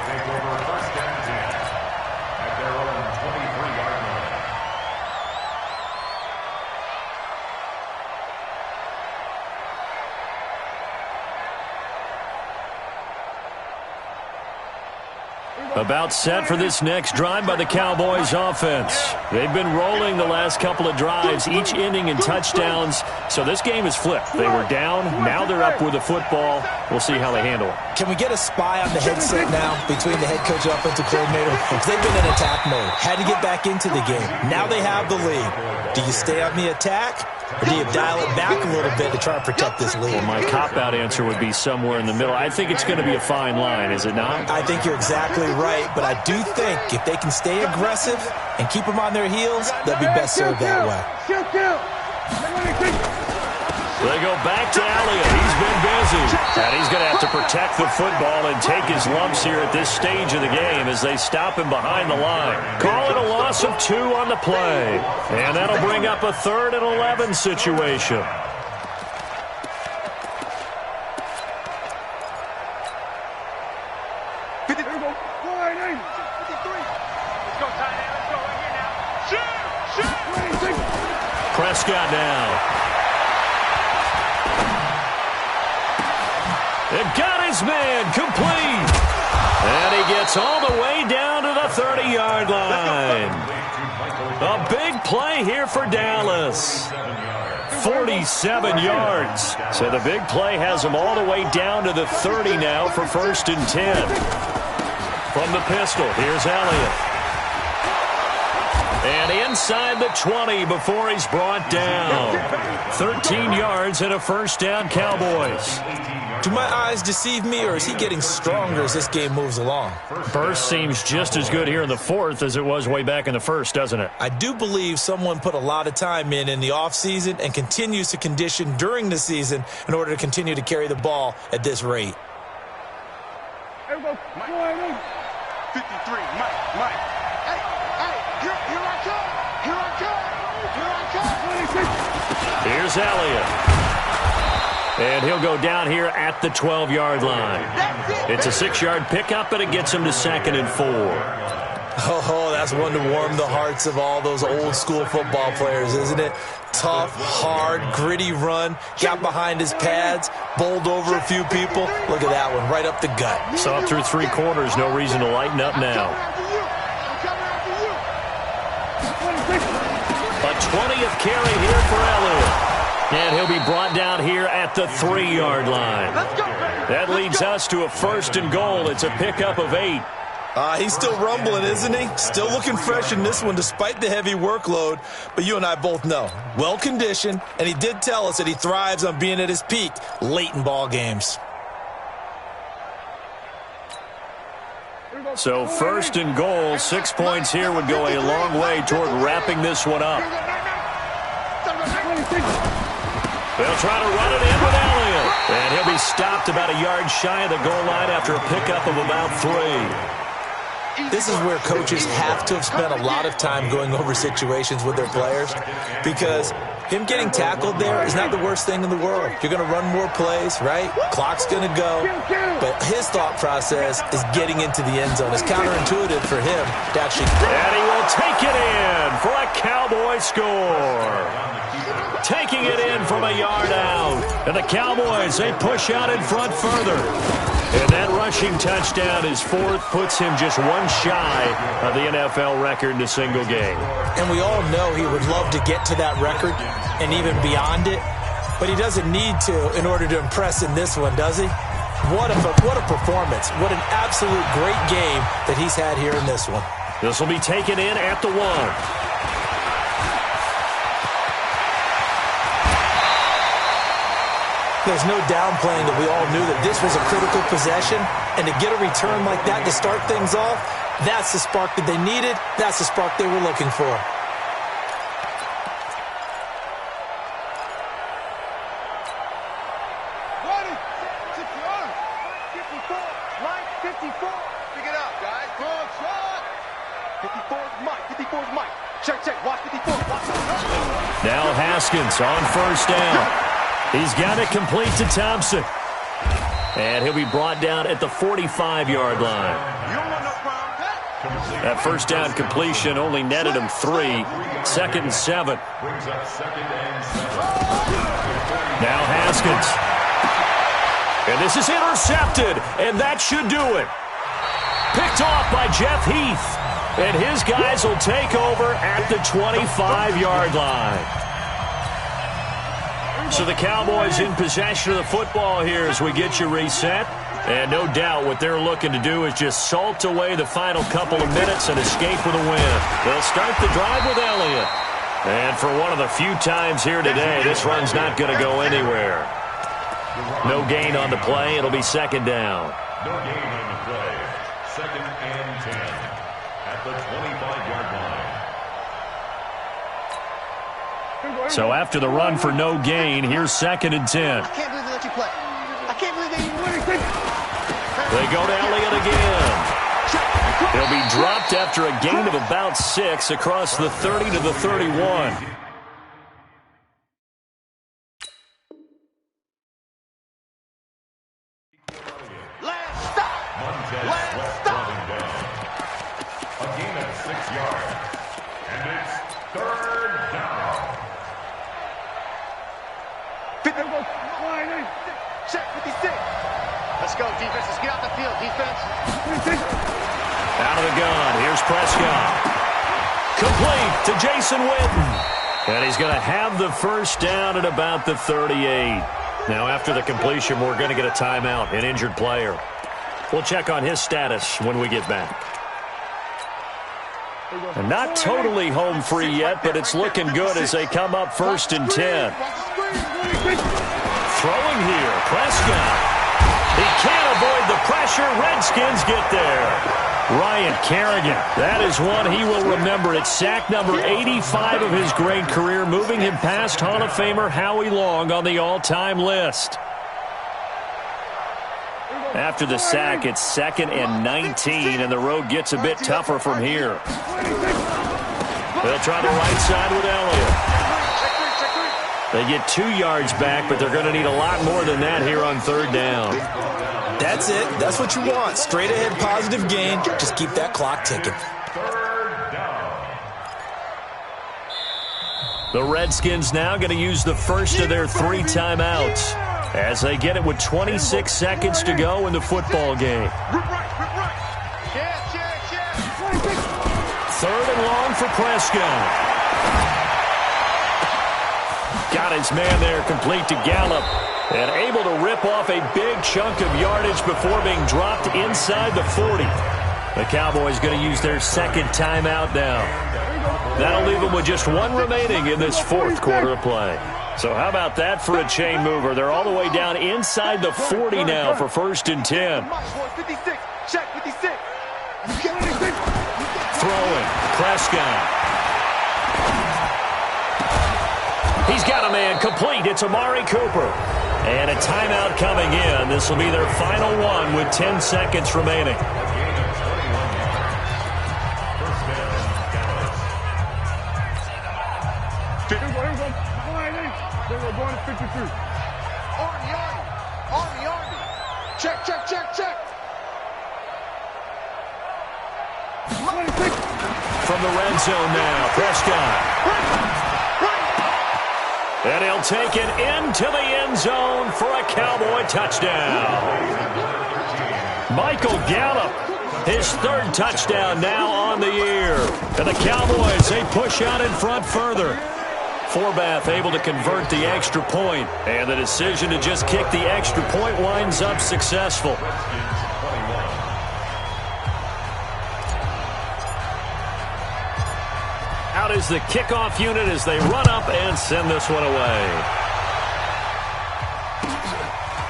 About set for this next drive by the Cowboys offense. They've been rolling the last couple of drives, each ending in touchdowns. So this game is flipped. They were down. Now they're up with the football. We'll see how they handle it. Can we get a spy on the headset now between the head coach and offensive coordinator? Because they've been in attack mode. Had to get back into the game. Now they have the lead. Do you stay on the attack? Or do you dial it back a little bit to try to protect this lead? Well, my cop-out answer would be somewhere in the middle. I think it's going to be a fine line, is it not? I think you're exactly right, but I do think if they can stay aggressive and keep them on their heels, they'll be best served that way. They go back to Elliott. He's been busy. And he's going to have to protect the football and take his lumps here at this stage of the game as they stop him behind the line. Call it a loss of 2 on the play. And that'll bring up a 3rd and 11 situation. Prescott now. It got his man complete. And he gets all the way down to the 30-yard line. A big play here for Dallas. 47 yards. So the big play has him all the way down to the 30 now for 1st and 10. From the pistol, here's Elliott. And inside the 20 before he's brought down. 13 yards and a 1st down, Cowboys. Do my eyes deceive me, or is he getting stronger as this game moves along? Burst seems just as good here in the 4th as it was way back in the 1st, doesn't it? I do believe someone put a lot of time in the offseason and continues to condition during the season in order to continue to carry the ball at this rate. 53, Mike. Hey, here I come. Here's Elliott. And he'll go down here at the 12-yard line. It's a 6-yard pickup, and it gets him to 2nd and 4. Oh, that's one to warm the hearts of all those old-school football players, isn't it? Tough, hard, gritty run, got behind his pads, bowled over a few people. Look at that one, right up the gut. Saw through 3 quarters, no reason to lighten up now. A 20th carry here for Elliott. And he'll be brought down here at the 3-yard line. That leads us to a 1st and goal. It's a pickup of 8. He's still rumbling, isn't he? Still looking fresh in this one despite the heavy workload. But you and I both know, well-conditioned, and he did tell us that he thrives on being at his peak late in ball games. So 1st and goal, 6 points here would go a long way toward wrapping this one up. They'll try to run it in with Elliott. And he'll be stopped about a yard shy of the goal line after a pickup of about 3. This is where coaches have to have spent a lot of time going over situations with their players, because him getting tackled there is not the worst thing in the world. You're going to run more plays, right? Clock's going to go. But his thought process is getting into the end zone. It's counterintuitive for him to actually... And he will take it in for a Cowboy score. Taking it in from a yard out. And the Cowboys, they push out in front further. And that rushing touchdown, his 4th, puts him just 1 shy of the NFL record in a single game. And we all know he would love to get to that record and even beyond it. But he doesn't need to in order to impress in this one, does he? What a performance. What an absolute great game that he's had here in this one. This will be taken in at the 1. There's no downplaying that we all knew that this was a critical possession, and to get a return like that to start things off, that's the spark that they needed. That's the spark they were looking for. Line 54. Pick it up, guys. Good shot. 54 is Mike. 54 is Mike. Check. Watch 54. Watch. Now Haskins on first down. He's got it complete to Thompson. And he'll be brought down at the 45-yard line. You don't want no problem. That first down completion only netted him 3. 2nd and 7. Brings up 2nd and 7. Now Haskins. And this is intercepted, and that should do it. Picked off by Jeff Heath. And his guys will take over at the 25-yard line. So the Cowboys in possession of the football here as we get you reset. And no doubt what they're looking to do is just salt away the final couple of minutes and escape with a win. They'll start the drive with Elliott. And for one of the few times here today, this run's not going to go anywhere. No gain on the play. It'll be 2nd down. No gain on the play. 2nd and 10 at the 25-yard line. So after the run for no gain, here's 2nd and 10. I can't believe they let you play. I can't believe they even. They go to Elliott again. He'll be dropped after a gain of about 6 across the 30 to the 31. A gain of 6 yards. And it's 3rd down. Check 56. Let's go, defense. Let's get out the field, defense. Out of the gun. Here's Prescott. Complete to Jason Witten. And he's going to have the first down at about the 38. Now, after the completion, we're going to get a timeout, an injured player. We'll check on his status when we get back. And not totally home free yet, but it's looking good as they come up 1st and 10. Throwing here, Prescott. He can't avoid the pressure. Redskins get there. Ryan Kerrigan, that is one he will remember. It's sack number 85 of his great career, moving him past Hall of Famer Howie Long on the all-time list. After the sack, it's 2nd and 19, and the road gets a bit tougher from here. They'll try the right side with Elliott. They get 2 yards back, but they're going to need a lot more than that here on 3rd down. That's it. That's what you want. Straight ahead positive gain. Just keep that clock ticking. 3rd down. The Redskins now going to use the first of their 3 timeouts as they get it with 26 seconds to go in the football game. 3rd and long for Prescott. Got his man there complete to Gallup. And able to rip off a big chunk of yardage before being dropped inside the 40. The Cowboys going to use their 2nd timeout now. That'll leave them with just 1 remaining in this 4th quarter of play. So how about that for a chain mover? They're all the way down inside the 40 now for 1st and 10. 56. Check 56. Throwing. Prescott. He's got a man complete. It's Amari Cooper. And a timeout coming in. This will be their final one with 10 seconds remaining. Army. Check. From the red zone now, Prescott. And he'll take it into the end zone for a Cowboy touchdown. Michael Gallup, his 3rd touchdown now on the year. And the Cowboys, they push out in front further. Forbath able to convert the extra point, and the decision to just kick the extra point winds up successful. Out is the kickoff unit as they run up and send this one away.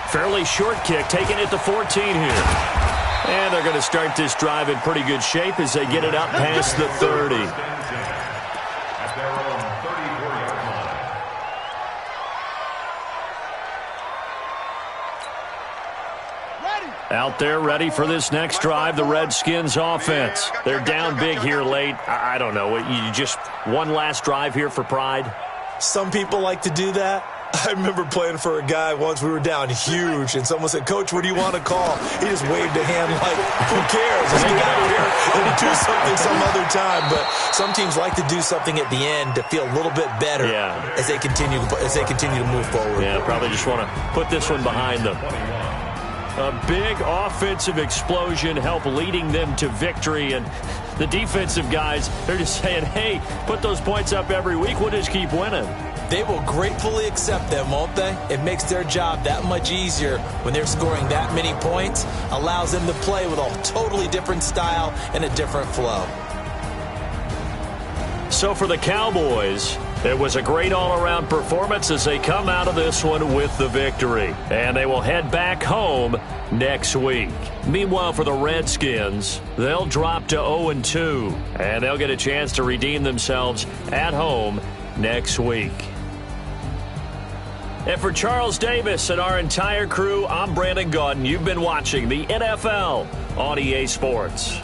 Fairly short kick, taking it to 14 here. And they're going to start this drive in pretty good shape as they get it up past the 30. At their own 34-yard line. Out there ready for this next drive, the Redskins offense. They're down big here late. I don't know. You just one last drive here for pride? Some people like to do that. I remember playing for a guy once. We were down huge, and someone said, "Coach, what do you want to call?" He just waved a hand like, "Who cares? Let's get out here and do something some other time." But some teams like to do something at the end to feel a little bit better as they continue to move forward. Yeah, probably just want to put this one behind them. A big offensive explosion helped leading them to victory, and the defensive guys, they're just saying, hey, put those points up every week. We'll just keep winning. They will gratefully accept them, won't they? It makes their job that much easier when they're scoring that many points, allows them to play with a totally different style and a different flow. So for the Cowboys, it was a great all-around performance as they come out of this one with the victory. And they will head back home next week. Meanwhile, for the Redskins, they'll drop to 0-2, and they'll get a chance to redeem themselves at home next week. And for Charles Davis and our entire crew, I'm Brandon Gaudin. You've been watching the NFL on EA Sports.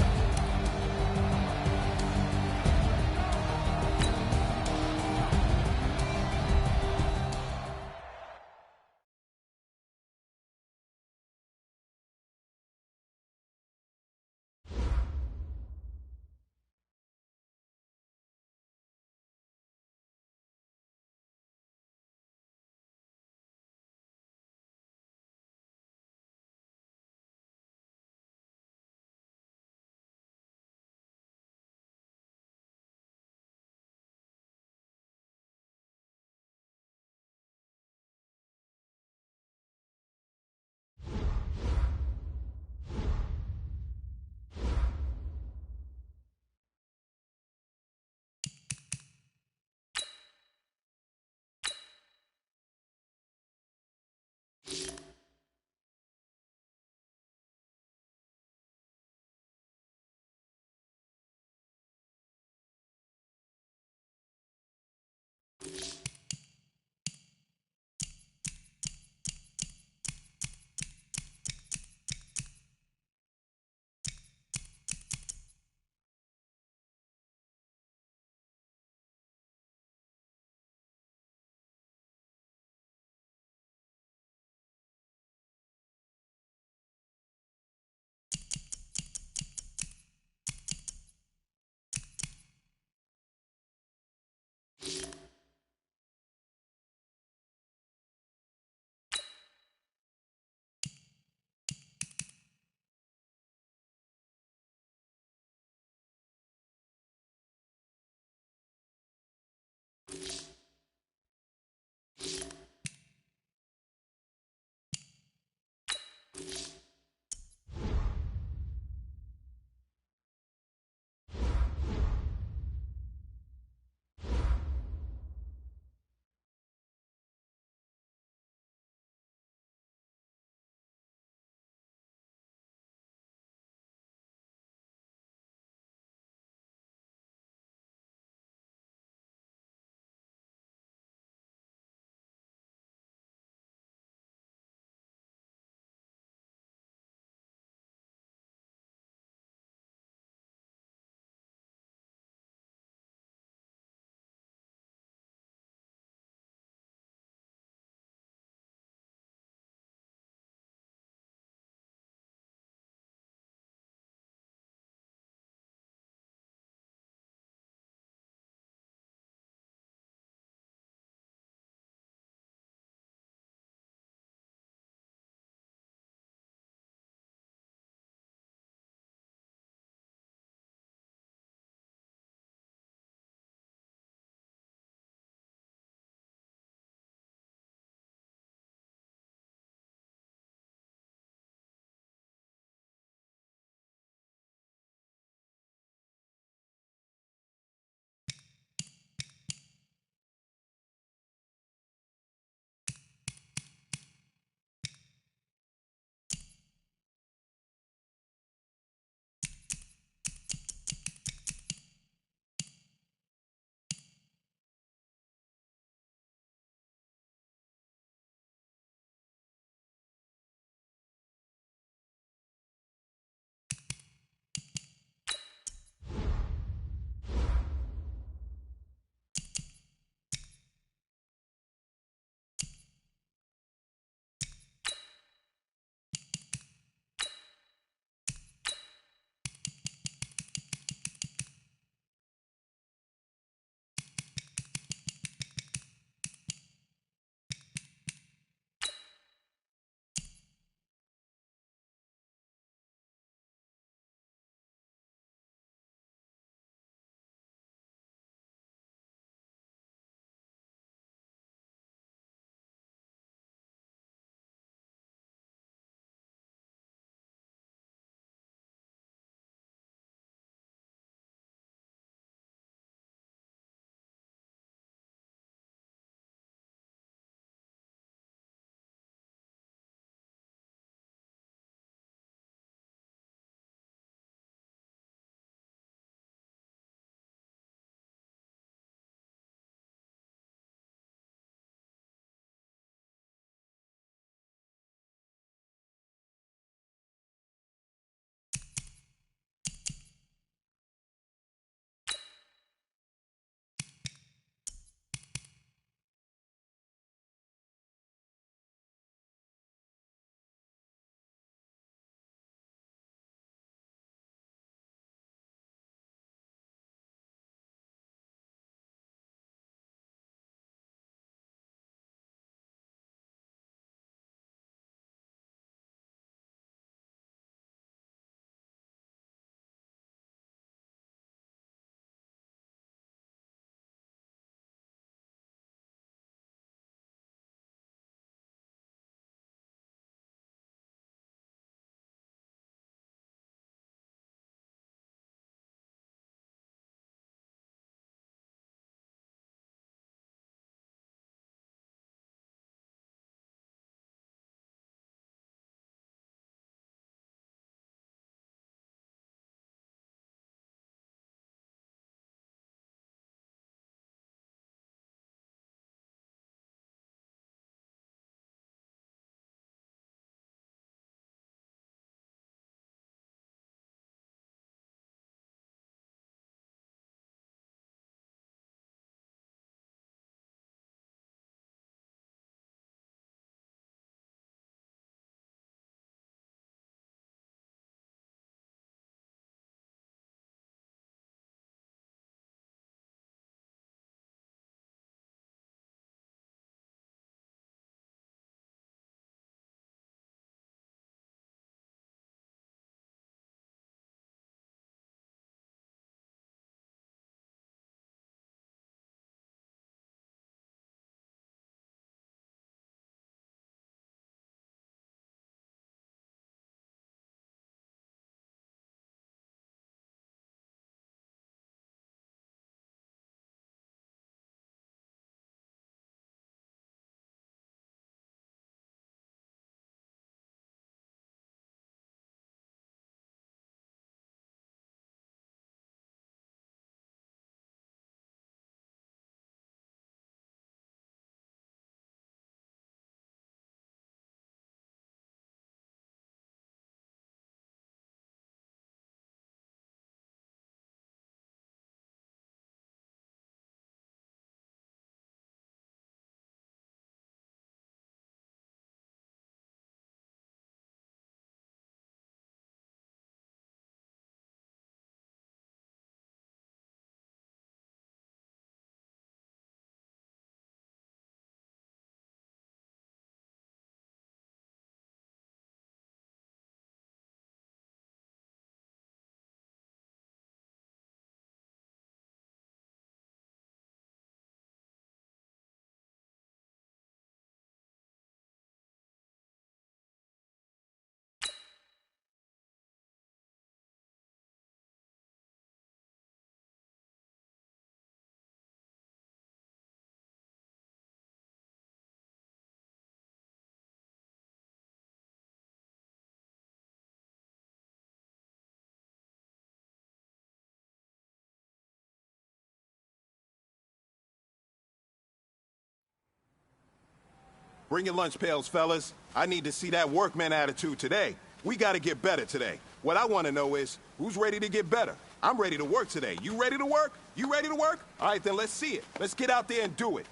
Bring your lunch pails, fellas. I need to see that workman attitude today. We got to get better today. What I want to know is, who's ready to get better? I'm ready to work today. You ready to work? You ready to work? All right, then let's see it. Let's get out there and do it.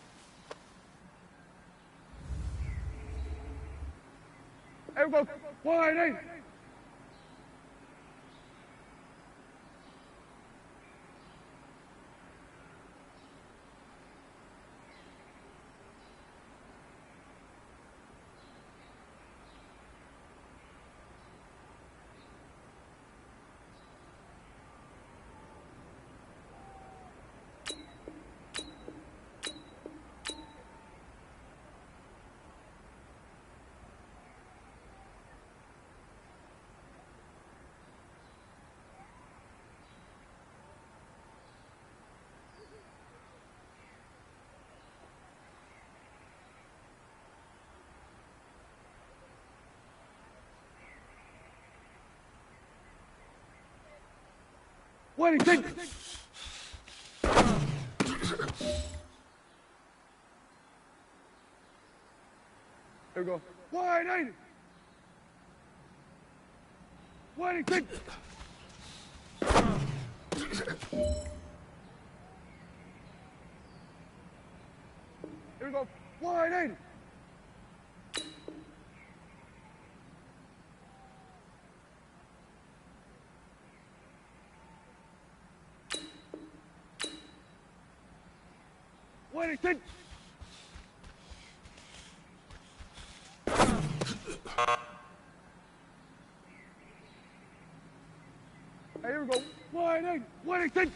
There we go. Wide eight. What do you think? There we go. Wide eight. What do you think? There we go. Wide eight. What do you think? Hey, here we go. Wide eight. What do you think?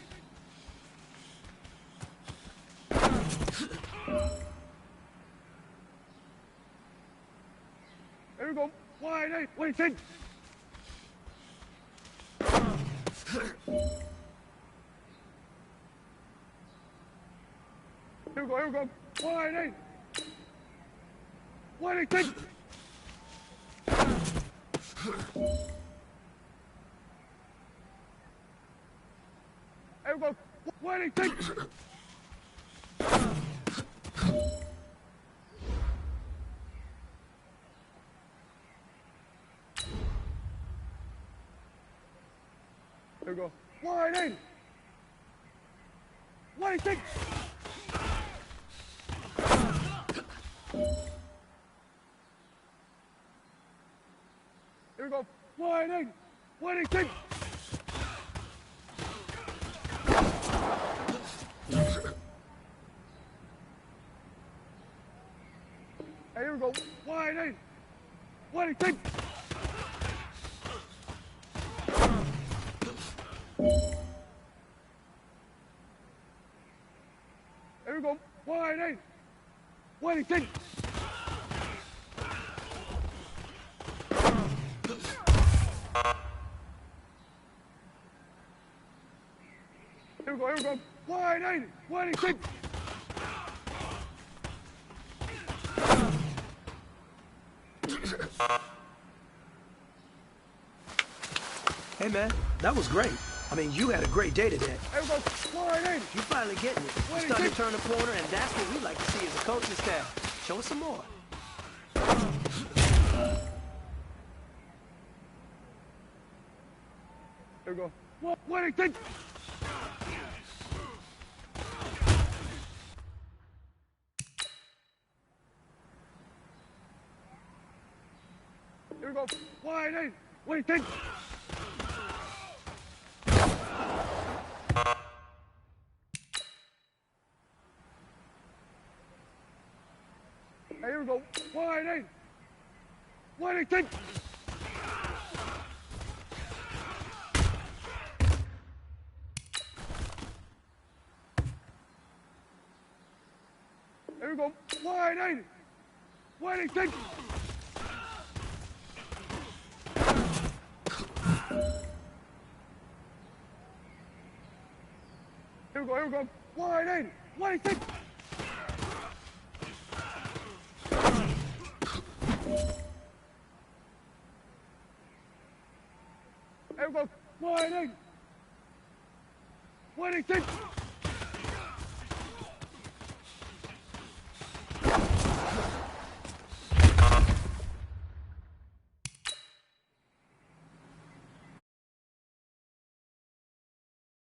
Here we go. Wide eight. What do you think? Here we go, here we go. Wide eight. What do you think? Here we go. What do you think? Here we go. Wide eight. What do you think? Here we go. Wide eight. What do you think? Hey, here we go. Wide eight. What do you think? Here we go. Wide eight. What do you think? Here we go, here we go. Wide eight. What do you think? Hey, man, that was great. I mean, you had a great day today. Here we go. Wide eight. You finally getting it. You're starting to turn the corner, and that's what we like to see as a coaching staff. Show us some more. Here we go. What do you think? Here we go. Wide eight. What do you think? Hey, here we go. Wide eight. What do you think? Here we go. Wide eight. What do you think? Here we go. Here we go. Wide eight. What do you think? Here we go. Wide eight. What do you think?